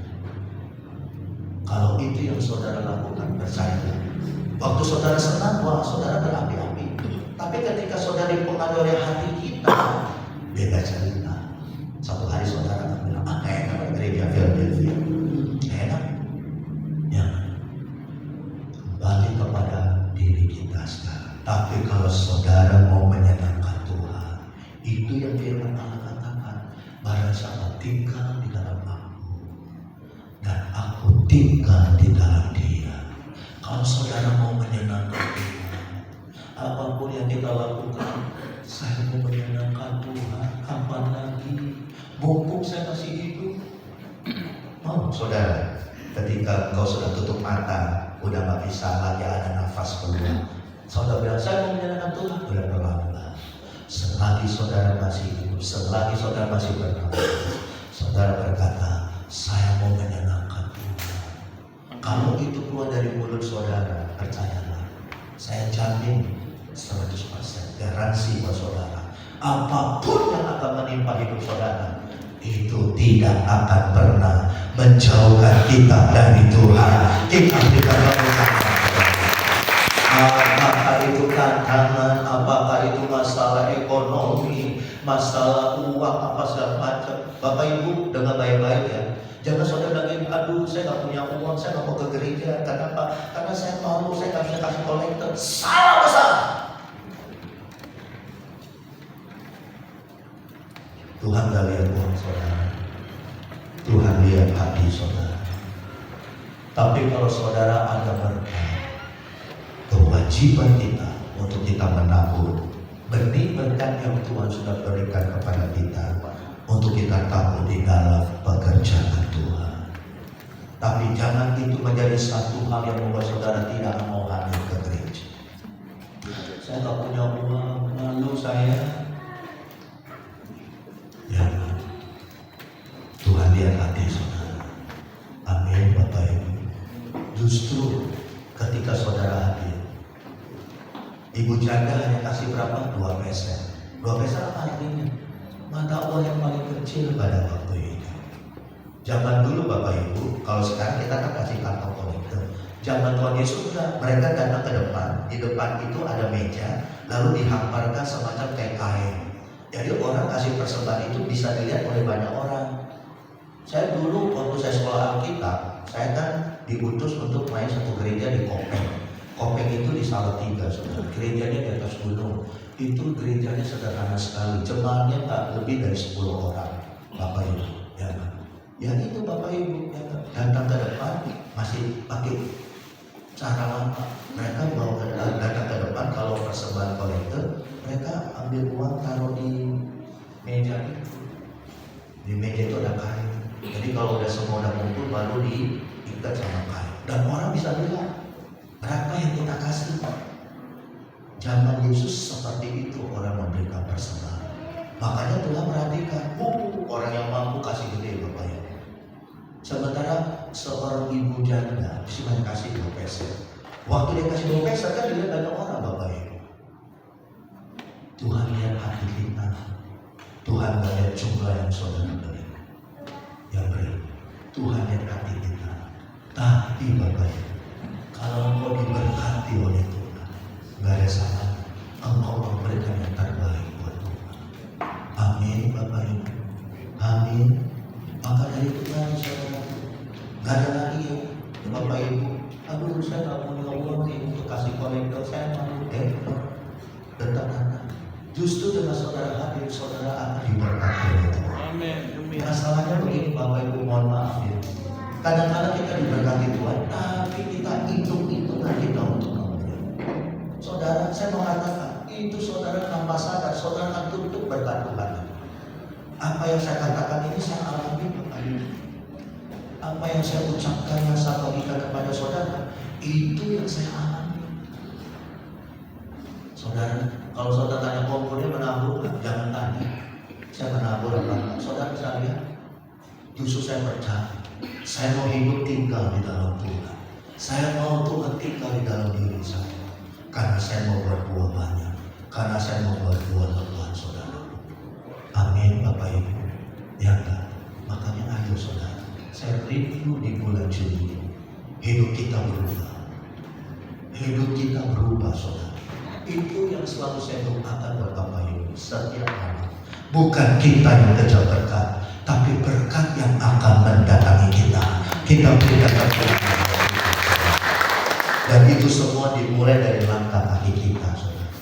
Kalau itu yang saudara lakukan, percayalah. Waktu saudara senang, wah saudara berapi-api. Tapi ketika saudara dipengaruhi oleh hati kita, beda cerita. Satu hari saudara akan bilang, enak gereja Philadelphia, enak. Ya, kembali kepada diri kita sekarang. Tapi kalau saudara mau menyenangkan Tuhan, itu yang firman Allah katakan, barang siapa tinggal di dalam aku, dan aku tinggal di dalam dia. Kalau saudara mau menyenangkan Tuhan, apapun yang kita lakukan, saya mau menyenangkan Tuhan. Kapan lagi? Mumpung saya masih hidup. Mau saudara, ketika engkau sudah tutup mata, udah gak bisa lagi ada nafas keluar, saudara bilang, saya mau menyenangkan Tuhan. Udah berlalu. Selagi saudara masih hidup, selagi saudara masih bernafas, saudara berkata, saya mau menyenangkan Tuhan. Kalau itu keluar dari mulut saudara, percayalah, saya jamin 100% garansi buat saudara, apapun yang akan menimpa hidup saudara, itu tidak akan pernah menjauhkan kita dari Tuhan. Kita tidak lakukan apakah itu tantangan, apakah itu masalah ekonomi, masalah uang, apa segala macam. Bapak Ibu dengar baik-baik ya. Jangan saudara lagi, aduh saya gak punya uang, saya gak mau ke gereja. Kenapa? Karena saya malu, saya gak bisa kasih kolektor. Salah besar. Tuhan gak lihat uang saudara, Tuhan lihat hati saudara. Tapi kalau saudara ada berkat, kewajiban kita untuk kita menabur benih berkat yang Tuhan sudah berikan kepada kita, untuk kita tabur di dalam pekerjaan Tuhan. Tapi jangan itu menjadi satu hal yang membuat saudara tidak mau hadir ke gereja. Saya tak punya uang, malu saya. Ya, Tuhan lihat hati saudara. Amin, Bapak Ibu. Justru ketika saudara hadir, ibu janda hanya kasih berapa? 2 peser. 2 peser apa artinya? Mata uang yang paling kecil pada waktu itu. Zaman dulu Bapak Ibu, kalau sekarang kita kan kasih kantong kolektor. Zaman Tuhan Yesus sudah, mereka datang ke depan. Di depan itu ada meja, lalu dihamparkan semacam kayak kain. Jadi orang kasih persembahan itu bisa dilihat oleh banyak orang. Saya dulu waktu saya sekolah Alkitab, saya kan diutus untuk main satu gereja di Kopeng. Kopeng itu di Salatiga, saudara. Gerejanya di atas gunung. Itu gerejanya sederhana sekali. Jemaatnya tak lebih dari 10 orang, Bapak Ibu. Ya itu Bapak Ibu, ya, datang ke depan masih pakai cara lama. Mereka bawa datang ke depan kalau persembahan kolektor, mereka ambil uang taruh di meja itu. Di meja itu ada kain. Jadi kalau udah semua udah kumpul, baru diikat sama kain. Dan orang bisa lihat berapa yang kita kasih. Zaman Yesus seperti itu orang memberikan persembahan. Makanya Tuhan perhatikan, orang yang mampu kasih gede Bapak Ibu. Sementara seorang ibu janda cuma kasih 2 peser. Waktu dia kasih 2 peser kan dilihat banyak orang, Bapak Ibu. Tuhan lihat hati kita. Tuhan gak lihat jumlah yang saudara beri, yang beri. Tuhan lihat hati kita. Tapi Bapak Ibu, kalau engkau diberkati oleh Tuhan, gak ada salah engkau memberikan yang terbaik buat Tuhan. Amin Bapak Ibu. Amin. Maka dari Tuhan saudara, gak ada lagi ya Bapak Ibu, aduh saya gak punya uang nih untuk kasih kolektor, saya malu. Tetap anak. Justru dengan saudara hadir, saudara akan diberkati oleh Tuhan. Amin. Masalahnya begini Bapak Ibu, mohon maaf ya. Kadang-kadang kita diberkati Tuhan, tapi kita hitung-hitungan kita untuk memberi. Saudara, saya mengatakan itu saudara tanpa sadar, saudara akan tutup berkat Tuhan. Apa yang saya katakan ini saya alami Bapak Ibu. Apa yang saya ucapkan, yang saya bagikan kepada saudara, itu yang saya alami. Saudara, kalau saudara tanya kompornya menabur, jangan tanya saya menabur apa. Saudara bisa lihat, justru saya percaya, saya mau hidup tinggal di dalam Tuhan. Saya mau Tuhan tinggal di dalam diri saya, karena saya mau berbuah banyak, karena saya mau berbuah lebat, saudara. Amin Bapak Ibu. Ya enggak? Makanya ayo saudara, saya review di bulan Juli, hidup kita berubah. Hidup kita berubah saudara. Itu yang selalu saya doakan buat Bapak Ibu setiap hari. Bukan kita yang kejar berkat, tapi berkat yang akan mendatangi kita. Kita berikan berkat. Dan itu semua dimulai dari langkah kaki kita saudara.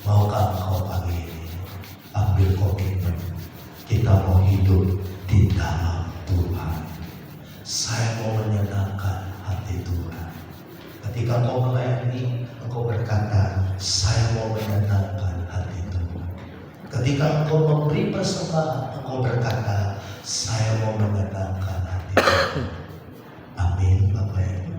Maukah engkau pagi ini ambil komitmen, kita mau hidup di dalam Tuhan. Saya mau menyenangkan hati Tuhan. Ketika engkau melayani, engkau berkata, saya mau menyenangkan hati Tuhan. Ketika engkau memberi persembahan, engkau berkata, saya mau menyenangkan hati Tuhan. Amin Bapak Ibu.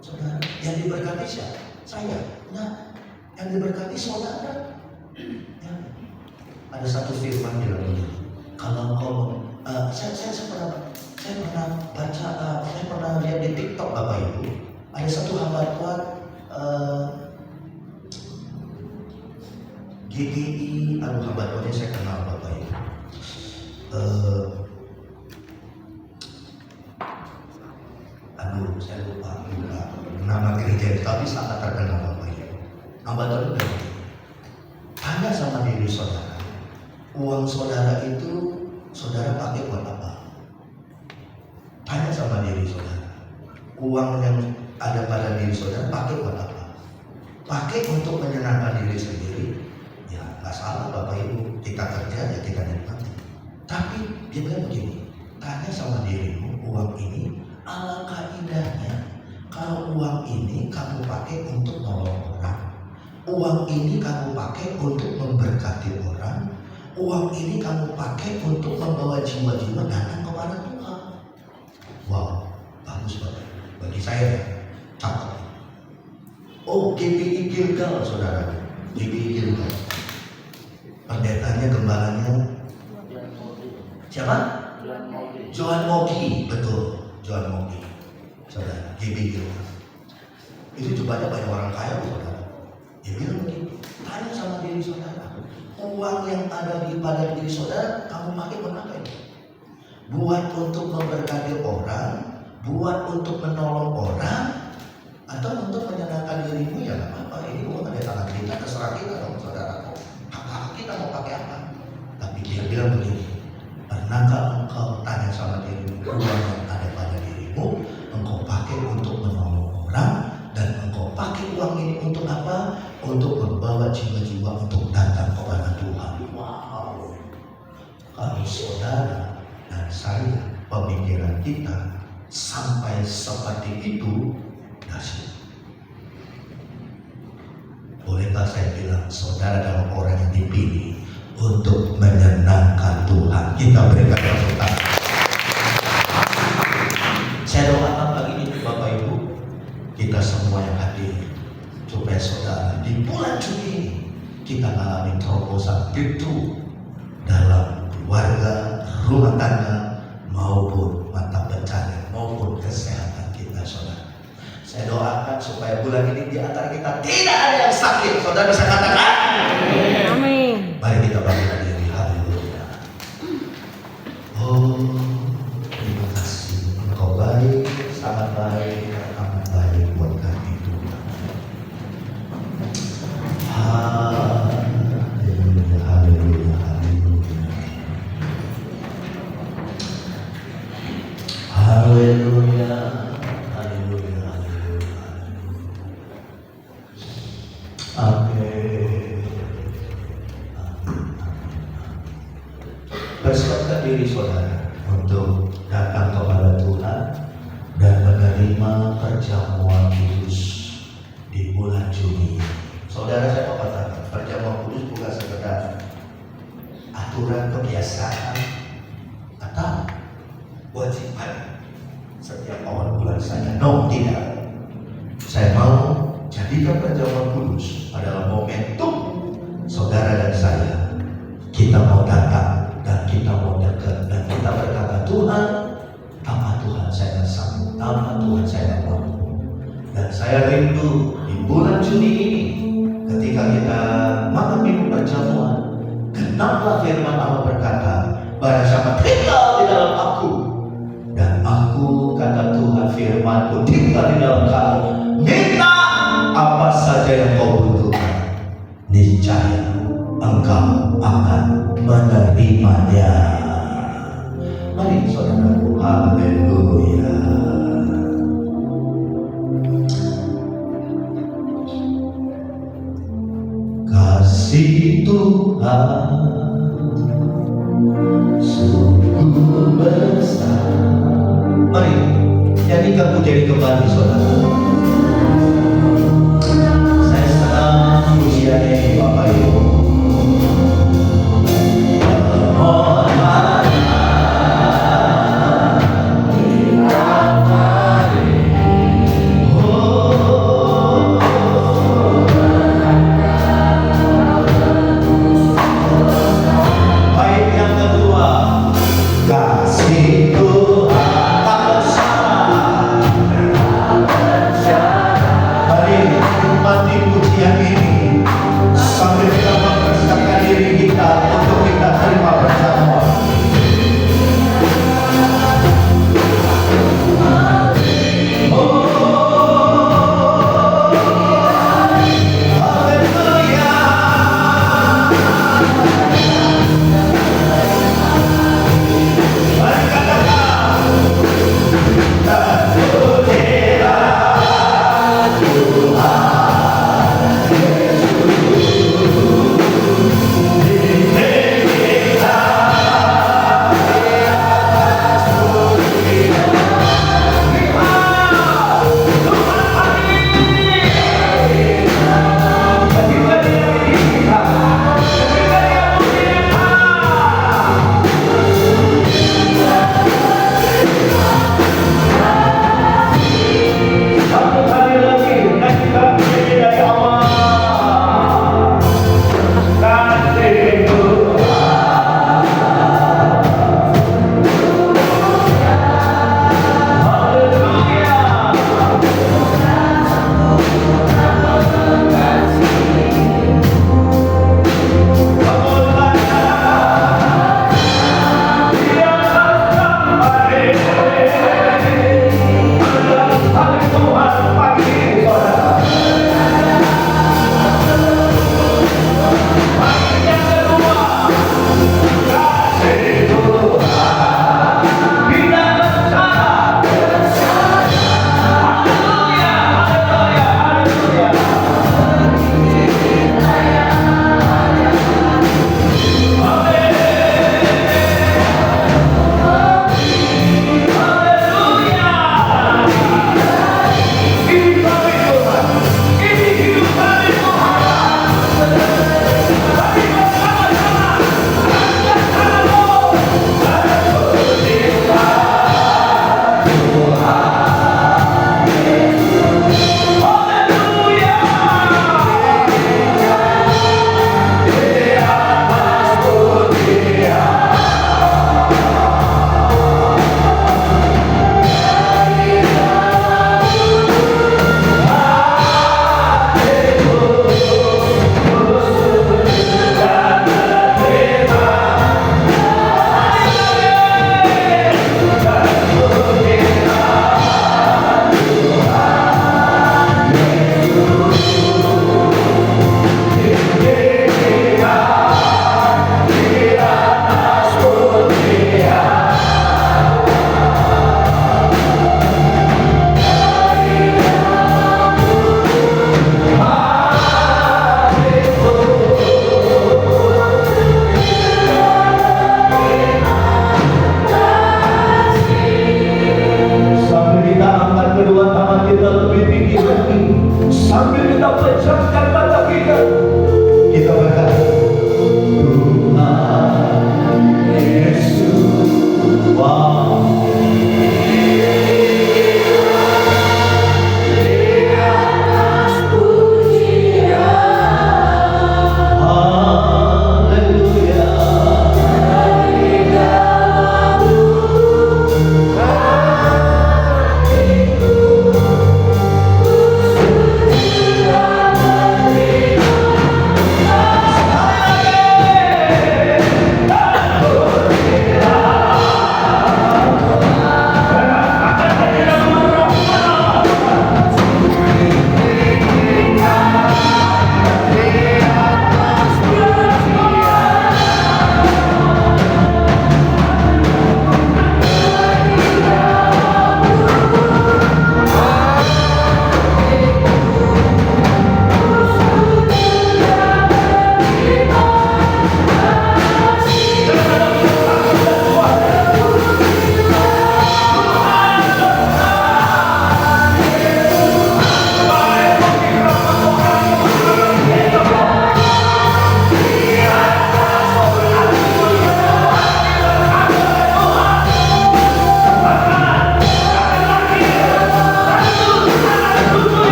Saudara, yang diberkati siapa? Saya. Nah, yang diberkati saudara. Ya. Ada satu firman bilang begini, kalau engkau saya pernah baca, saya pernah lihat di TikTok Bapak Ibu, ada satu hamba Tuhan GBI, hamba Tuhannya saya kenal Bapak Ibu. Saya lupa nama gereja, tapi sangat terkenal Bapak Ibu. Hamba Tuhan udah tanya sama diri saudara, uang saudara itu saudara pakai buat apa? Tanya sama diri saudara, uang yang ada pada diri saudara pakai buat apa? Pakai untuk menyenangkan diri sendiri, ya nggak salah Bapak Ibu, kita kerja ya kita nikmati. Tapi dia bilang begini, tanya sama dirimu, uang ini alangkah indahnya kalau uang ini kamu pakai untuk nolong orang, uang ini kamu pakai untuk memberkati orang, uang ini kamu pakai untuk membawa jiwa-jiwa datang kepada Tuhan. Wow, bagus banget bagi saya. Catat. Oh, GPI Gilgal saudara, GPI Gilgal. Pendetanya, gembalanya siapa? Johan Mogi, betul, Johan Mogi. Saudara, GPI Gilgal. Itu jumlahnya banyak orang kaya, saudara. Dia bilang begini, tanya sama diri saudara, uang yang ada di pada diri saudara kamu pakai buat apa ini? Buat untuk memberkati orang, buat untuk menolong orang, atau untuk menyenangkan dirimu? Ya nggak apa-apa, ini bukan ada tangan kita, terserah kita dong saudara. Hak kita mau pakai apa? Tapi dia bilang begini, pernahkah engkau tanya sama dirimu, uang yang ada pada dirimu engkau pakai untuk menolong orang, dan engkau pakai uang ini untuk apa? Untuk membawa jiwa-jiwa untuk datang kepada Tuhan. Wow. Kalau saudara dan saya, pemikiran kita sampai seperti itu, dahsyat. Bolehkah saya bilang saudara adalah orang yang dipilih untuk menyenangkan Tuhan? Kita berikan tepuk tangan. Saya doakan pagi ini Bapak Ibu, kita semua yang hadir, supaya saudara di bulan Juli ini kita mengalami terobosan breakthrough dalam keluarga, rumah tangga, maupun mata pencarian, maupun kesehatan. supaya bulan ini di antara kita tidak ada yang sakit. Saudara bisa katakan? Amin. Mari kita bangkitkan diri. Haleluya. Oh, terima kasih. Engkau baik, sangat baik, amat baik buat kami Tuhan. Haleluya, haleluya, haleluya. Haleluya, haleluya, haleluya. Amin. Bersiapkan diri saudara untuk datang kepada Tuhan dan menerima perjamuan kudus di bulan Juni. Saudara, saya mau katakan, perjamuan kudus bukan sekedar aturan kebiasaan atau kewajiban setiap awal bulan saja. No, tidak. Saya mau jadikan perjamuan kudus adalah momentum saudara dan saya. Kita mau datang dan kita mau dekat dan kita berkata, Tuhan, tanpa Tuhan saya tak sanggup, tanpa Tuhan saya tak mampu. Dan saya rindu di bulan Juni ini, ketika kita makan minum perjamuan, genaplah firman Allah berkata, barang siapa tinggal di dalam aku dan aku, kata Tuhan, firman-Ku tinggal di dalam kamu, minta apa saja yang kau butuhkan, niscaya engkau akan menerimanya. Mari saudaraku, haleluya. Kasih Tuhan sungguh besar. Mari nyanyikan pujian kembali saudara. Saya senang pujian ini Bapak Ibu. Kasih Tuhan tak besar.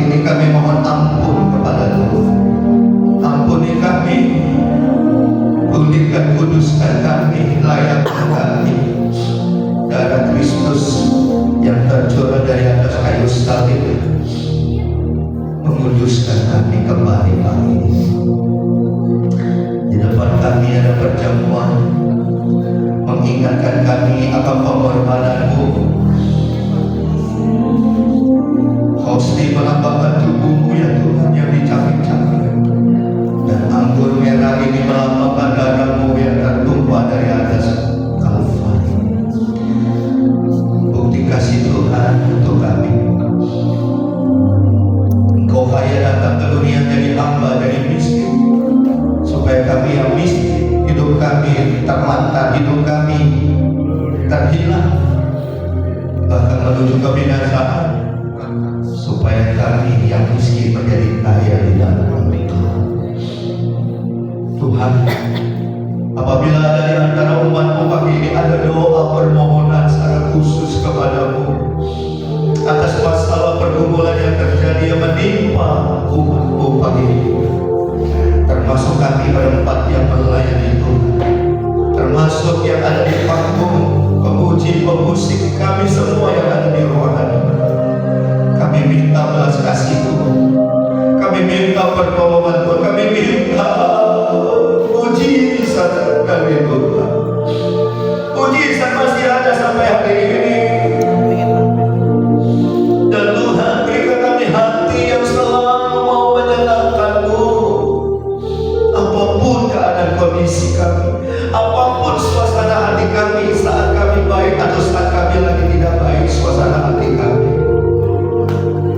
ini kami mohon ampun kepada Tuhan. Ampuni kami, pulihkan, kuduskan kami, layakkan kami. Darah Kristus yang tercurah dari atas kayu salib menguduskan kami kembali pagi ini. Di depan kami ada perjamuan mengingatkan kami akan pengorbanan-Mu. Hosti melambangkan tubuh-Mu ya Tuhan yang dicabik-cabik, dan anggur merah ini melambangkan darah-Mu yang tertumpah dari atas Kalvari. Bukti kasih Tuhan untuk kami. Engkau kaya datang ke dunia jadi hamba, jadi miskin, supaya kami yang miskin, hidup kami terlantar, hidup kami terhilang, bahkan menuju kebinasaan, supaya kami yang miskin menjadi kaya di dalam Engkau. Tuhan, apabila ada di antara umat-Mu pagi ini ada doa permohonan secara khusus kepada-Mu atas masalah pergumulan yang terjadi yang menimpa umat-Mu pagi ini, termasuk kami berempat yang melayani Tuhan, termasuk yang ada di panggung, pemuji, pemusik, kami semua yang ada di ruangan ini. Kami minta belas kasih Tuhan, kami minta pertolongan Tuhan, kami minta mujizat dari Tuhan. Mujizat masih ada sampai hari ini. Dan Tuhan, berikan kami hati yang selalu mau menyenangkan-Mu. Apapun keadaan kondisi kami, apapun suasana hati kami, saat kami baik atau saat kami lagi tidak baik suasana hati kami,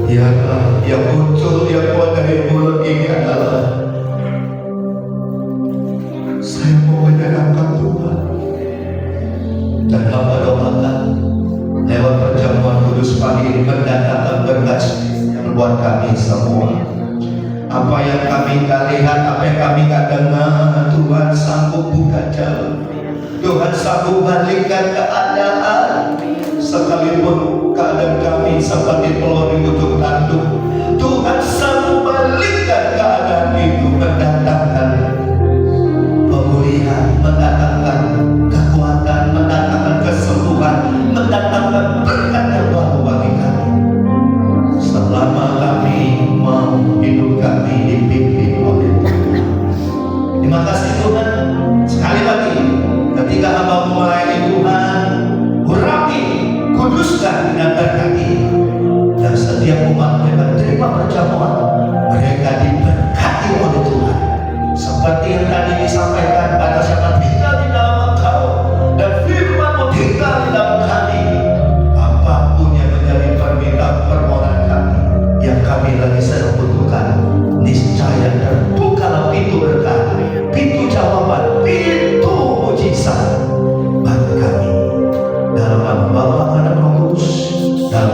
biarlah yang muncul, yang keluar dari mulut ini adalah saya mau menyenangkan Tuhan. Dan hamba doakan lewat perjamuan kudus pagi ini mendatangkan berkat yang buat kami semua. Apa yang kami gak lihat, apa yang kami gak dengar, Tuhan sanggup buka jalan. Tuhan sanggup balikkan keadaan, sekalipun keadaan kami seperti telur di ujung tanduk. Tuhan sanggup balikkan keadaan itu, mendatangkan pemulihan, mendatangkan kekuatan, mendatangkan kesembuhan, mendatangkan berkat yang baru bagi kami. Selama kami mau hidup kami dipimpin oleh Tuhan. Terima kasih Tuhan. Sekali lagi, ketika hamba melayani Tuhan, urapi, kuduskan dan berkati, dan setiap umat yang menerima perjamuan, mereka diberkati oleh Tuhan. Seperti yang tadi disampaikan, pada siapa tinggal di dalam Engkau dan firman-Mu tinggal di dalam kami, apapun yang menjadi permintaan permohonan kami, yang kami lagi sedang butuhkan, niscaya terbukalah pintu berkat, pintu jawaban, pintu mujizat bagi kami. Dalam nama Bapa, Anak, Roh Kudus, dalam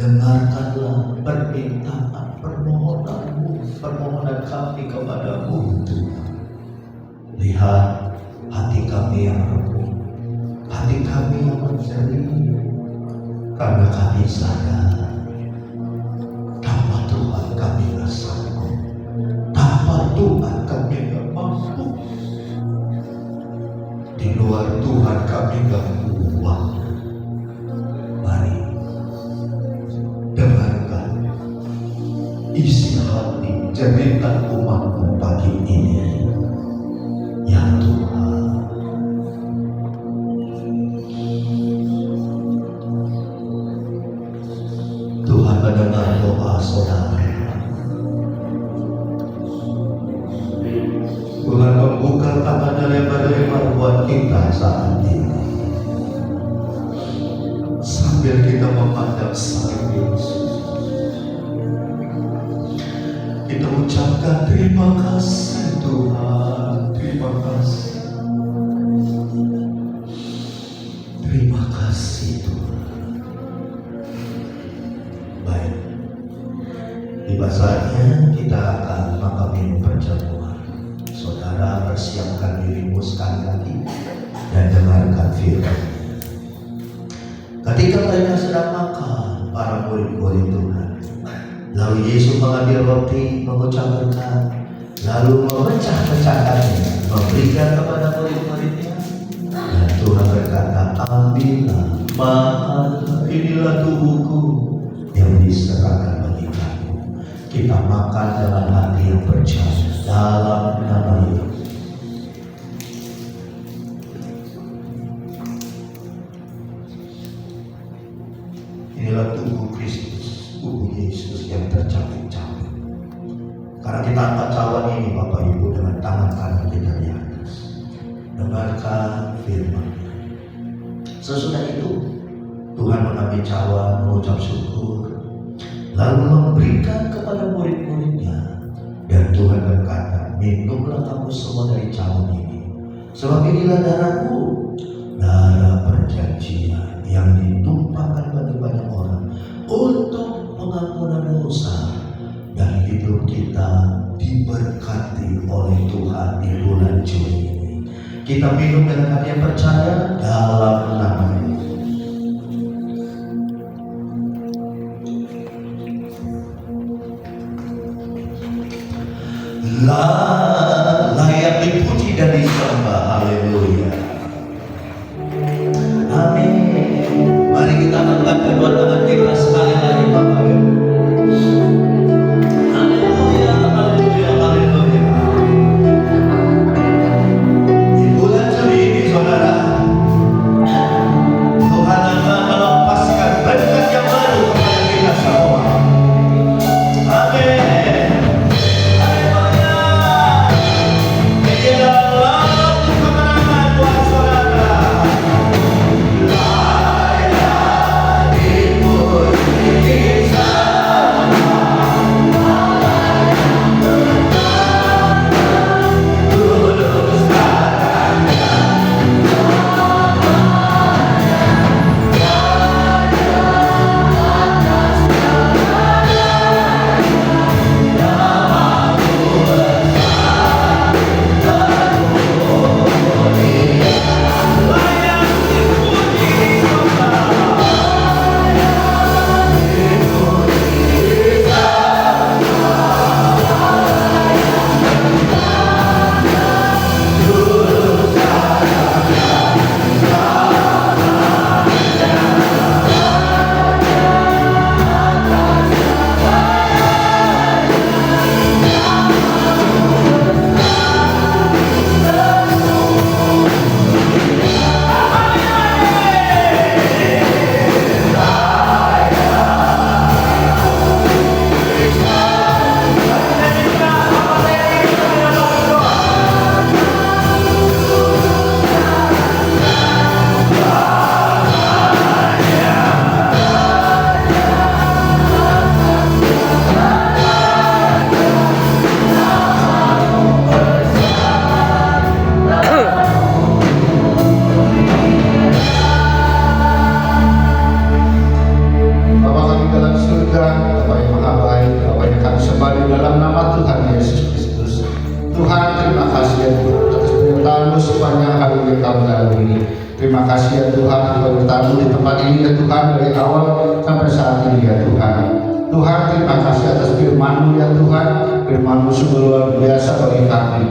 dengarkanlah permintaan permohonan kami kepadamu Tuhan. Lihat hati kami yang remuk, hati kami yang menjerit, karena kami sadar tanpa Tuhan kami gak sanggup, tanpa Tuhan kami gak mampu, di luar Tuhan kami gak kuat. Mari dengarkan isi hati jeritan umatmu pagi ini. Ya Tuhan, Tuhan mendengar doa saudara. Tuhan membuka tangannya lebar-lebar buat kita saat ini. Sambil kita memandang Sang Yesus, kita ucapkan terima kasih Tuhan, terima kasih. Terima kasih Tuhan. Baik, tiba saatnya kita akan mengambil perjamuan. Saudara, persiapkan dirimu sekali lagi dan dengarkan firman. Ketika mereka sedang makan, para murid-murid Tuhan, lalu Yesus mengambil roti, mengucap berkat, lalu memecah-pecahkannya, memberikan kepada murid-muridnya. Dan Tuhan berkata, ambillah, makanlah, inilah tubuhku yang diserahkan bagi kamu. Kita makan dengan hati yang percaya dalam nama Yesus. Inilah tubuh Kristus, tubuh Yesus yang tercabik-cabik. Karena kita angkat cawan ini Bapak Ibu dengan tangan kanan kita di atas. Dengarkan firman-Nya. Sesudah itu Tuhan mengambil cawan, mengucap syukur, lalu memberikan kepada murid-muridnya. Dan Tuhan berkata, minumlah kamu semua dari cawan ini, sebab inilah darahku, darah perjanjian yang ditumpahkan bagi banyak orang untuk pengampunan dosa. Dan hidup kita diberkati oleh Tuhan di bulan Juli ini. Kita minum dengan hati yang percaya dalam nama Yesus. Layak dipuji dan disembah. Haleluya. Amin. Mari kita angkat kedua tangan kita sekali lagi Bapak Ibu. Haleluya, haleluya, haleluya. Di bulan Juli ini saudara, Tuhan akan melepaskan berkat yang baru kepada kita semua. Amin. Haleluya. kasih ya Tuhan, kita bertamu di tempat ini ya Tuhan, dari awal sampai saat ini ya Tuhan. Tuhan, terima kasih atas firman-Mu ya Tuhan. Firman-Mu sungguh luar biasa bagi kami.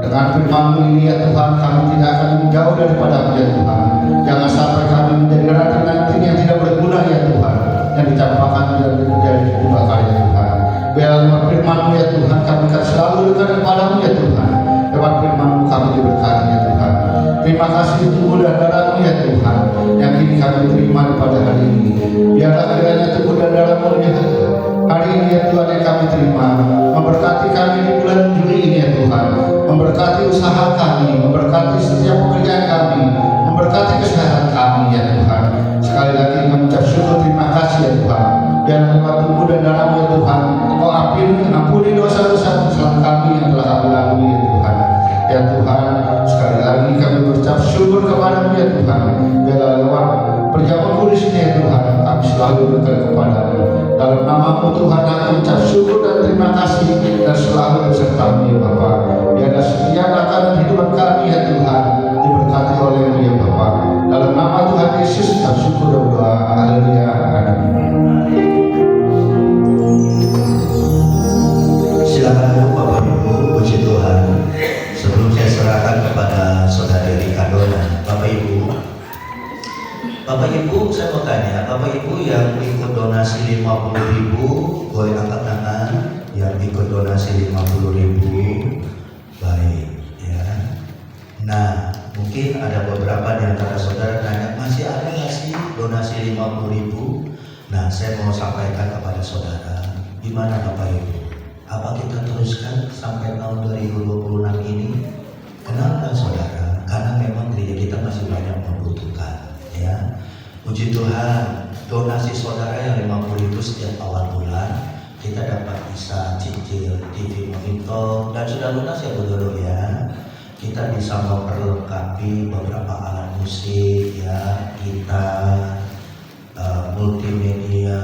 Dengan firman-Mu ini ya Tuhan, kami tidak akan menjauh daripada-Mu ya Tuhan. Jangan sampai kami menjadi ranting-ranting yang tidak berguna ya Tuhan, yang dicampakkan dan menjadi dibakar ya Tuhan. Biar lewat firman-Mu ya Tuhan, kami akan selalu dekat kepada-Mu ya Tuhan. Lewat firman-Mu kami diberkati ya Tuhan. Terima kasih tubuh dan darah-Mu ya Tuhan, yang kini kami terima pada hari ini. Biarlah kiranya tubuh dan darah-Mu ya hari ini ya Tuhan yang kami terima, memberkati kami di bulan Juli ini ya Tuhan, memberkati usaha kami, memberkati setiap pekerjaan kami, memberkati kesehatan kami ya Tuhan. Sekali lagi kami ucap syukur, terima kasih ya Tuhan. Biar lewat tubuh dan darah-Mu ya Tuhan, Kau ampuni dosa-dosa kesalahan kami yang telah kami lalui ya Tuhan. Ya Tuhan, sekali lagi kami berucap syukur kepada-Mu ya Tuhan. Biarlah lewat perjamuan kudus ini ya Tuhan, kami selalu dekat kepada-Mu. Dalam nama-Mu Tuhan, aku ucap syukur dan terima kasih, dan selalu beserta-Mu ya Bapa. Biarlah setiap akan kehidupan kami ya Tuhan diberkati oleh-Mu ya Bapa. Dalam nama Tuhan Yesus, ucap syukur dan doa. Haleluya. Silakan Bapak Ibu, puji Tuhan. Sebelum saya serahkan kepada Saudara Ricardo dan Bapak Ibu, saya mau tanya, Bapak Ibu yang ikut donasi 50.000, boleh angkat tangan. Yang ikut donasi 50.000, baik ya. Nah, mungkin ada beberapa di antara saudara tanya, masih ada nggak sih donasi 50.000? Nah, saya mau sampaikan kepada saudara, gimana Bapak Ibu? Apa kita teruskan sampai tahun 2026 ini? Kenapa saudara? Karena memang gereja kita masih banyak membutuhkan ya. Puji Tuhan, donasi saudara yang 50 itu setiap awal bulan kita dapat bisa cicil TV monitor dan sudah lunas ya Bu ya. Kita bisa memperlengkapi beberapa alat musik ya, gitar, multimedia,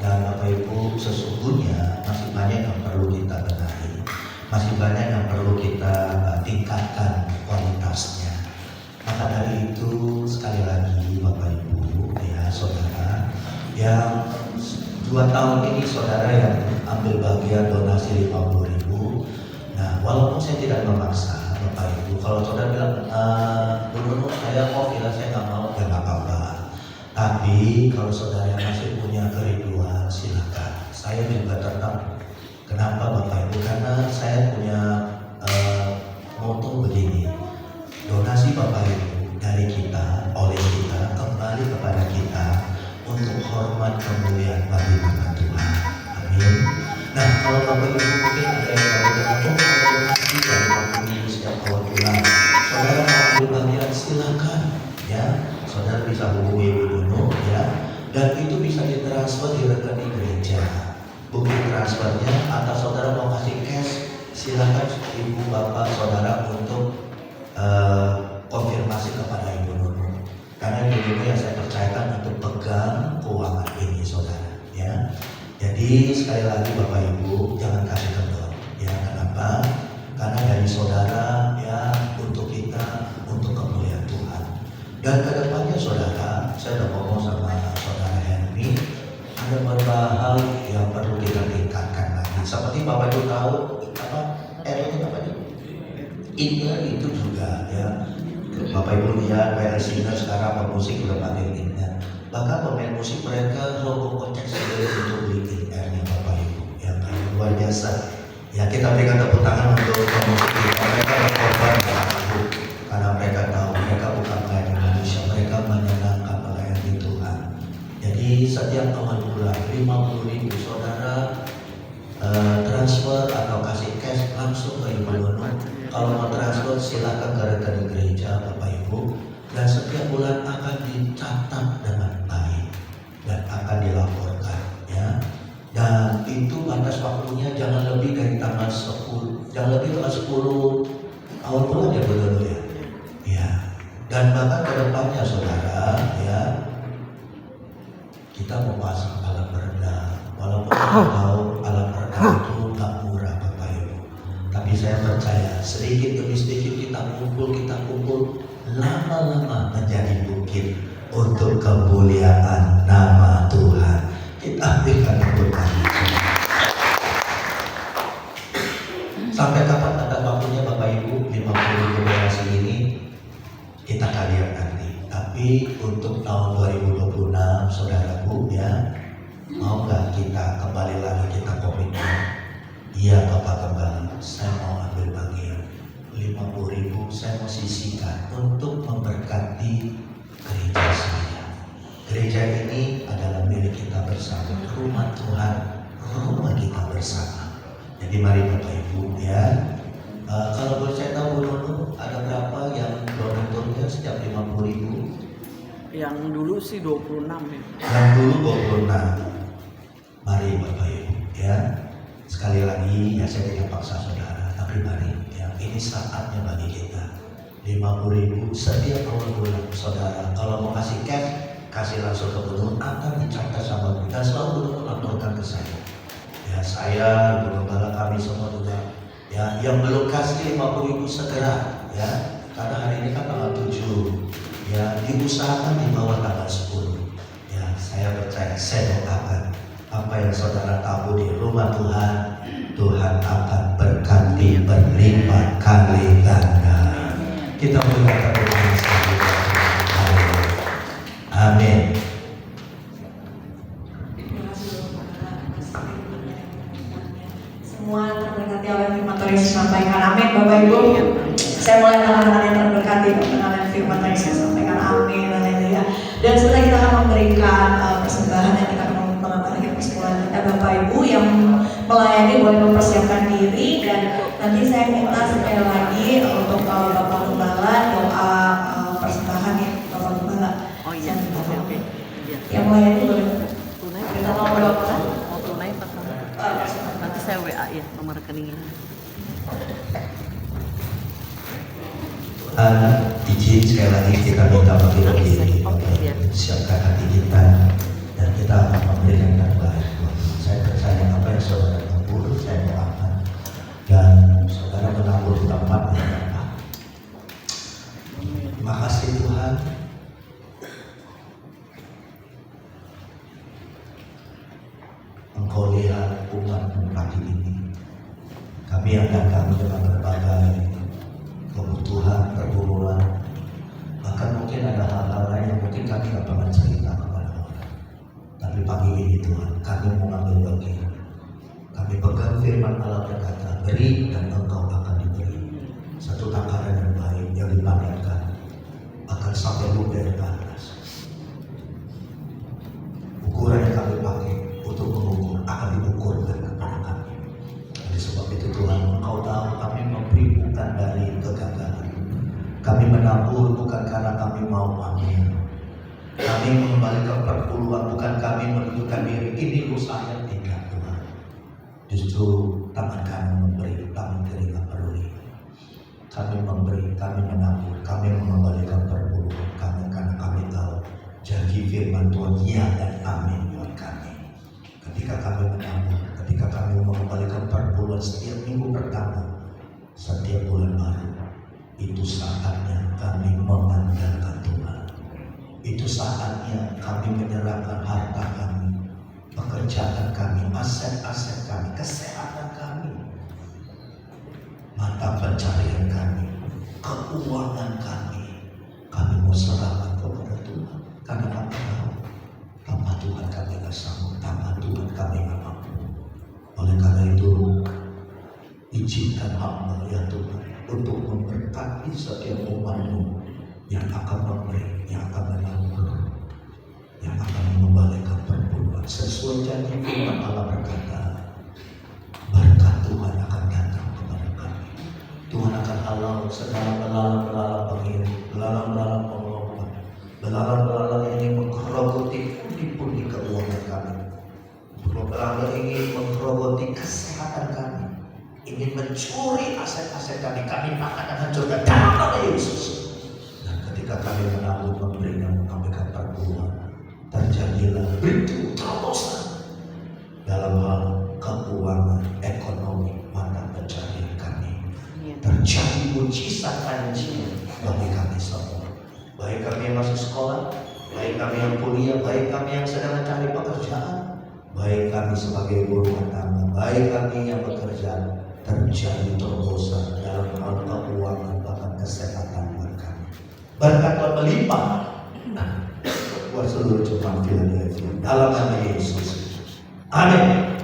dan Bapak Ibu sesungguhnya masih banyak yang perlu kita benahi, masih banyak yang perlu kita tingkatkan kualitasnya. Maka dari itu sekali lagi Bapak Ibu ya saudara, yang 2 tahun ini saudara yang ambil bagian donasi 50.000. Nah, walaupun saya tidak memaksa Bapak Ibu, kalau saudara bilang dulu saya bilang saya nggak mau, ya nggak apa-apa. Tapi kalau saudara masih punya kerinduan, silakan. Saya juga tetap. Kenapa Bapak Ibu? Karena saya punya moto begini, donasi Bapak Ibu dari kita, oleh kita, kembali kepada kita untuk hormat kemuliaan bagi nama Tuhan. Amin. Nah, kalau Bapak Ibu mungkin ada yang donasi dari Bapak Ibu setiap awal bulan, saudara mau ambil bagian silakan ya. Saudara bisa hubungi Ibu Dono ya, dan itu bisa ditransfer di rekening gereja. Bukti transfernya atau saudara mau kasih cash, silakan Ibu Bapak Saudara untuk konfirmasi kepada Ibu Dono. Karena Ibu Dono yang saya percayakan untuk pegang keuangan ini saudara ya. Jadi sekali lagi Bapak Ibu jangan kasih kendor ya. Kenapa? Karena dari saudara ya, untuk kita, untuk kemuliaan Tuhan. Dan kedepannya saudara, saya sudah ngomong sama saudara Henry, ada beberapa hal yang perlu kita tingkatkan lagi. Seperti Bapak Ibu tahu apa? Itu apa itu? Indah itu juga ya. Bapak Ibu lihat PR singer sekarang pemusik udah pakai indah. Bahkan pemain musik mereka rogoh kocek sendiri untuk beli in-airnya Bapak Ibu. Yang luar biasa. Ya kita berikan tepuk tangan untuk pemusik kita. Mereka berkorban karena mereka tahu mereka bukan melayani manusia, mereka menyenangkan melayani Tuhan. Jadi setiap awal bulan 50.000 saudara transfer atau kasih cash langsung ke Ibu Dono. Kalau mau transfer silakan ke rekening gereja Bapak Ibu, dan setiap bulan akan dicatat dengan baik dan akan dilaporkan ya. Dan itu batas waktunya jangan lebih dari tanggal 10, jangan lebih tanggal 10 awal bulan ya Bu Dono ya. Ya, dan bahkan ke depannya saudara ya, kita mau pasang alat peredam. Walaupun kita tahu alat peredam itu tak murah Bapak Ibu, tapi saya percaya sedikit demi sedikit kita kumpul lama-lama menjadi bukit untuk kemuliaan nama Tuhan. Kita berikan tepuk tangan. Sampai kapan ada waktunya Bapak Ibu? 50.000 donasi ini kita akan lihat nanti. Tapi untuk tahun 2026 saudaraku ya, mau nggak kita kembali lagi kita komitmen? Iya Bapak Gembala, saya mau ambil bagian 50.000 saya mau sisihkan untuk memberkati gereja saya. Gereja ini adalah milik kita bersama, rumah Tuhan, rumah kita bersama. Jadi mari Bapak Ibu ya. Kalau boleh saya tahu Bu Nono, ada berapa yang donaturnya setiap 50.000? Yang dulu sih 26 ya. Yang dulu 26. Mari Bapak Ibu ya. Sekali lagi ya saya tidak paksa saudara, tapi mari ya, ini saatnya bagi kita 50.000 setiap awal bulan. Saudara kalau mau kasih cash, kasih langsung ke Gunung, akan dicatat sama kita, selalu Gunung laporkan ke saya. Ya saya, Gunung Bala, kami semua juga ya, yang belum kasih 50.000 segera ya, karena hari ini kan tanggal 7 ya, diusahakan di bawah tanggal 10 ya. Saya percaya, saya doakan apa yang saudara tabur di rumah Tuhan, Tuhan akan berkati berlimpah kali ganda. Kita berikan tepuk tangan sekali. Amin. Semua terberkati oleh firman Tuhan Yesus sampaikan. Amin Bapak Ibu. Saya mulai dengan yang terberkati dengan firman Tuhan Yesus sampaikan. Amin. Haleluya. Dan setelah kita akan memberikan persembahan yang kita akan mengembalikan persekutuan kita, Bapak Ibu yang melayani boleh mempersiapkan diri, dan nanti saya minta sekali lagi untuk Bapak Gembala doa persembahan ya Bapak Gembala. Oh iya, oke. Iya. Yang melayani boleh Tunai kita mau berdoa. mau tunai apa nanti saya WA ya nomor rekeningnya. Izin sekali lagi kita minta bagi-bagi, siapkan hati kita dan kita akan memberikan yang terbaik. Saya percaya apa yang saudara tabur, saya doakan dan saudara menabur di tempat yang tepat. Terima kasih Tuhan. Engkau lihat umat-Mu pagi ini. Kami yang datang dengan berbagai kebutuhan, pergumulan, bahkan mungkin ada hal-hal lain yang mungkin kami tidak pernah cerita kepada orang. Tapi pagi ini Tuhan, kami mengambil bagian. Kami pegang firman Allah berkata, beri dan engkau akan diberi. Satu takaran yang baik yang dipanenkan akan sampai luber ke atas. Ukuran yang kami pakai untuk mengukur akan diukurkan kepada kami. Oleh sebab itu Tuhan, engkau tahu kami memberi bukan dari kegagalan. Kami menabur bukan karena kami mau pamer. Kami mengembalikan perpuluhan bukan kami menunjukkan diri ini usaha tidak Tuhan. Justru tangan kami memberi, kami tidak peduli. Kami memberi, kami menabur, kami mengembalikan perpuluhan kami karena kami tahu janji firman Tuhan ya dan amin buat kami. Ketika kami menabur, ketika kami mengembalikan perpuluhan setiap minggu pertama, setiap bulan baru, itu saatnya kami mengandalkan Tuhan. Itu saatnya kami menyerahkan harta kami, pekerjaan kami, aset-aset kami, kesehatan kami, mata pencarian kami, keuangan kami. Kami mau serahkan kepada Tuhan. Karena kami tahu tanpa Tuhan kami tidak sanggup, tanpa Tuhan kami tidak mampu. Oleh karena itu, izinkan hamba ya Tuhan untuk memberkati setiap umat-Mu yang akan memberi, yang akan menabur, yang akan mengembalikan perpuluhan sesuai janji firman Allah berkata, berkat Tuhan akan datang kepada kami. Tuhan akan halau segala belalang-belalang pengiring, belalang-belalang pengelompat, belalang-belalang yang ingin menggerogoti pundi-pundi keuangan kami, belalang ingin menggerogoti kesehatan kami, ingin mencuri aset-aset kami, kami akan hancurkan dalam nama Yesus. Dan ketika kami menabur, memberi dan mengambilkan perpuluhan, terjadilah breakthrough, terobosan dalam hal keuangan, ekonomi, mata pencarian kami. Terjadi mujizat kajian bagi kami semua. baik kami yang masih sekolah, baik kami yang kuliah, baik kami yang sedang mencari pekerjaan, baik kami sebagai ibu rumah tangga, baik kami yang bekerja, terjadi terobosan dalam hal keuangan bahkan kesehatan buat kami. Berkat Tuhan melimpah buat seluruh jemaat Philadelphia dalam nama Yesus. Amin.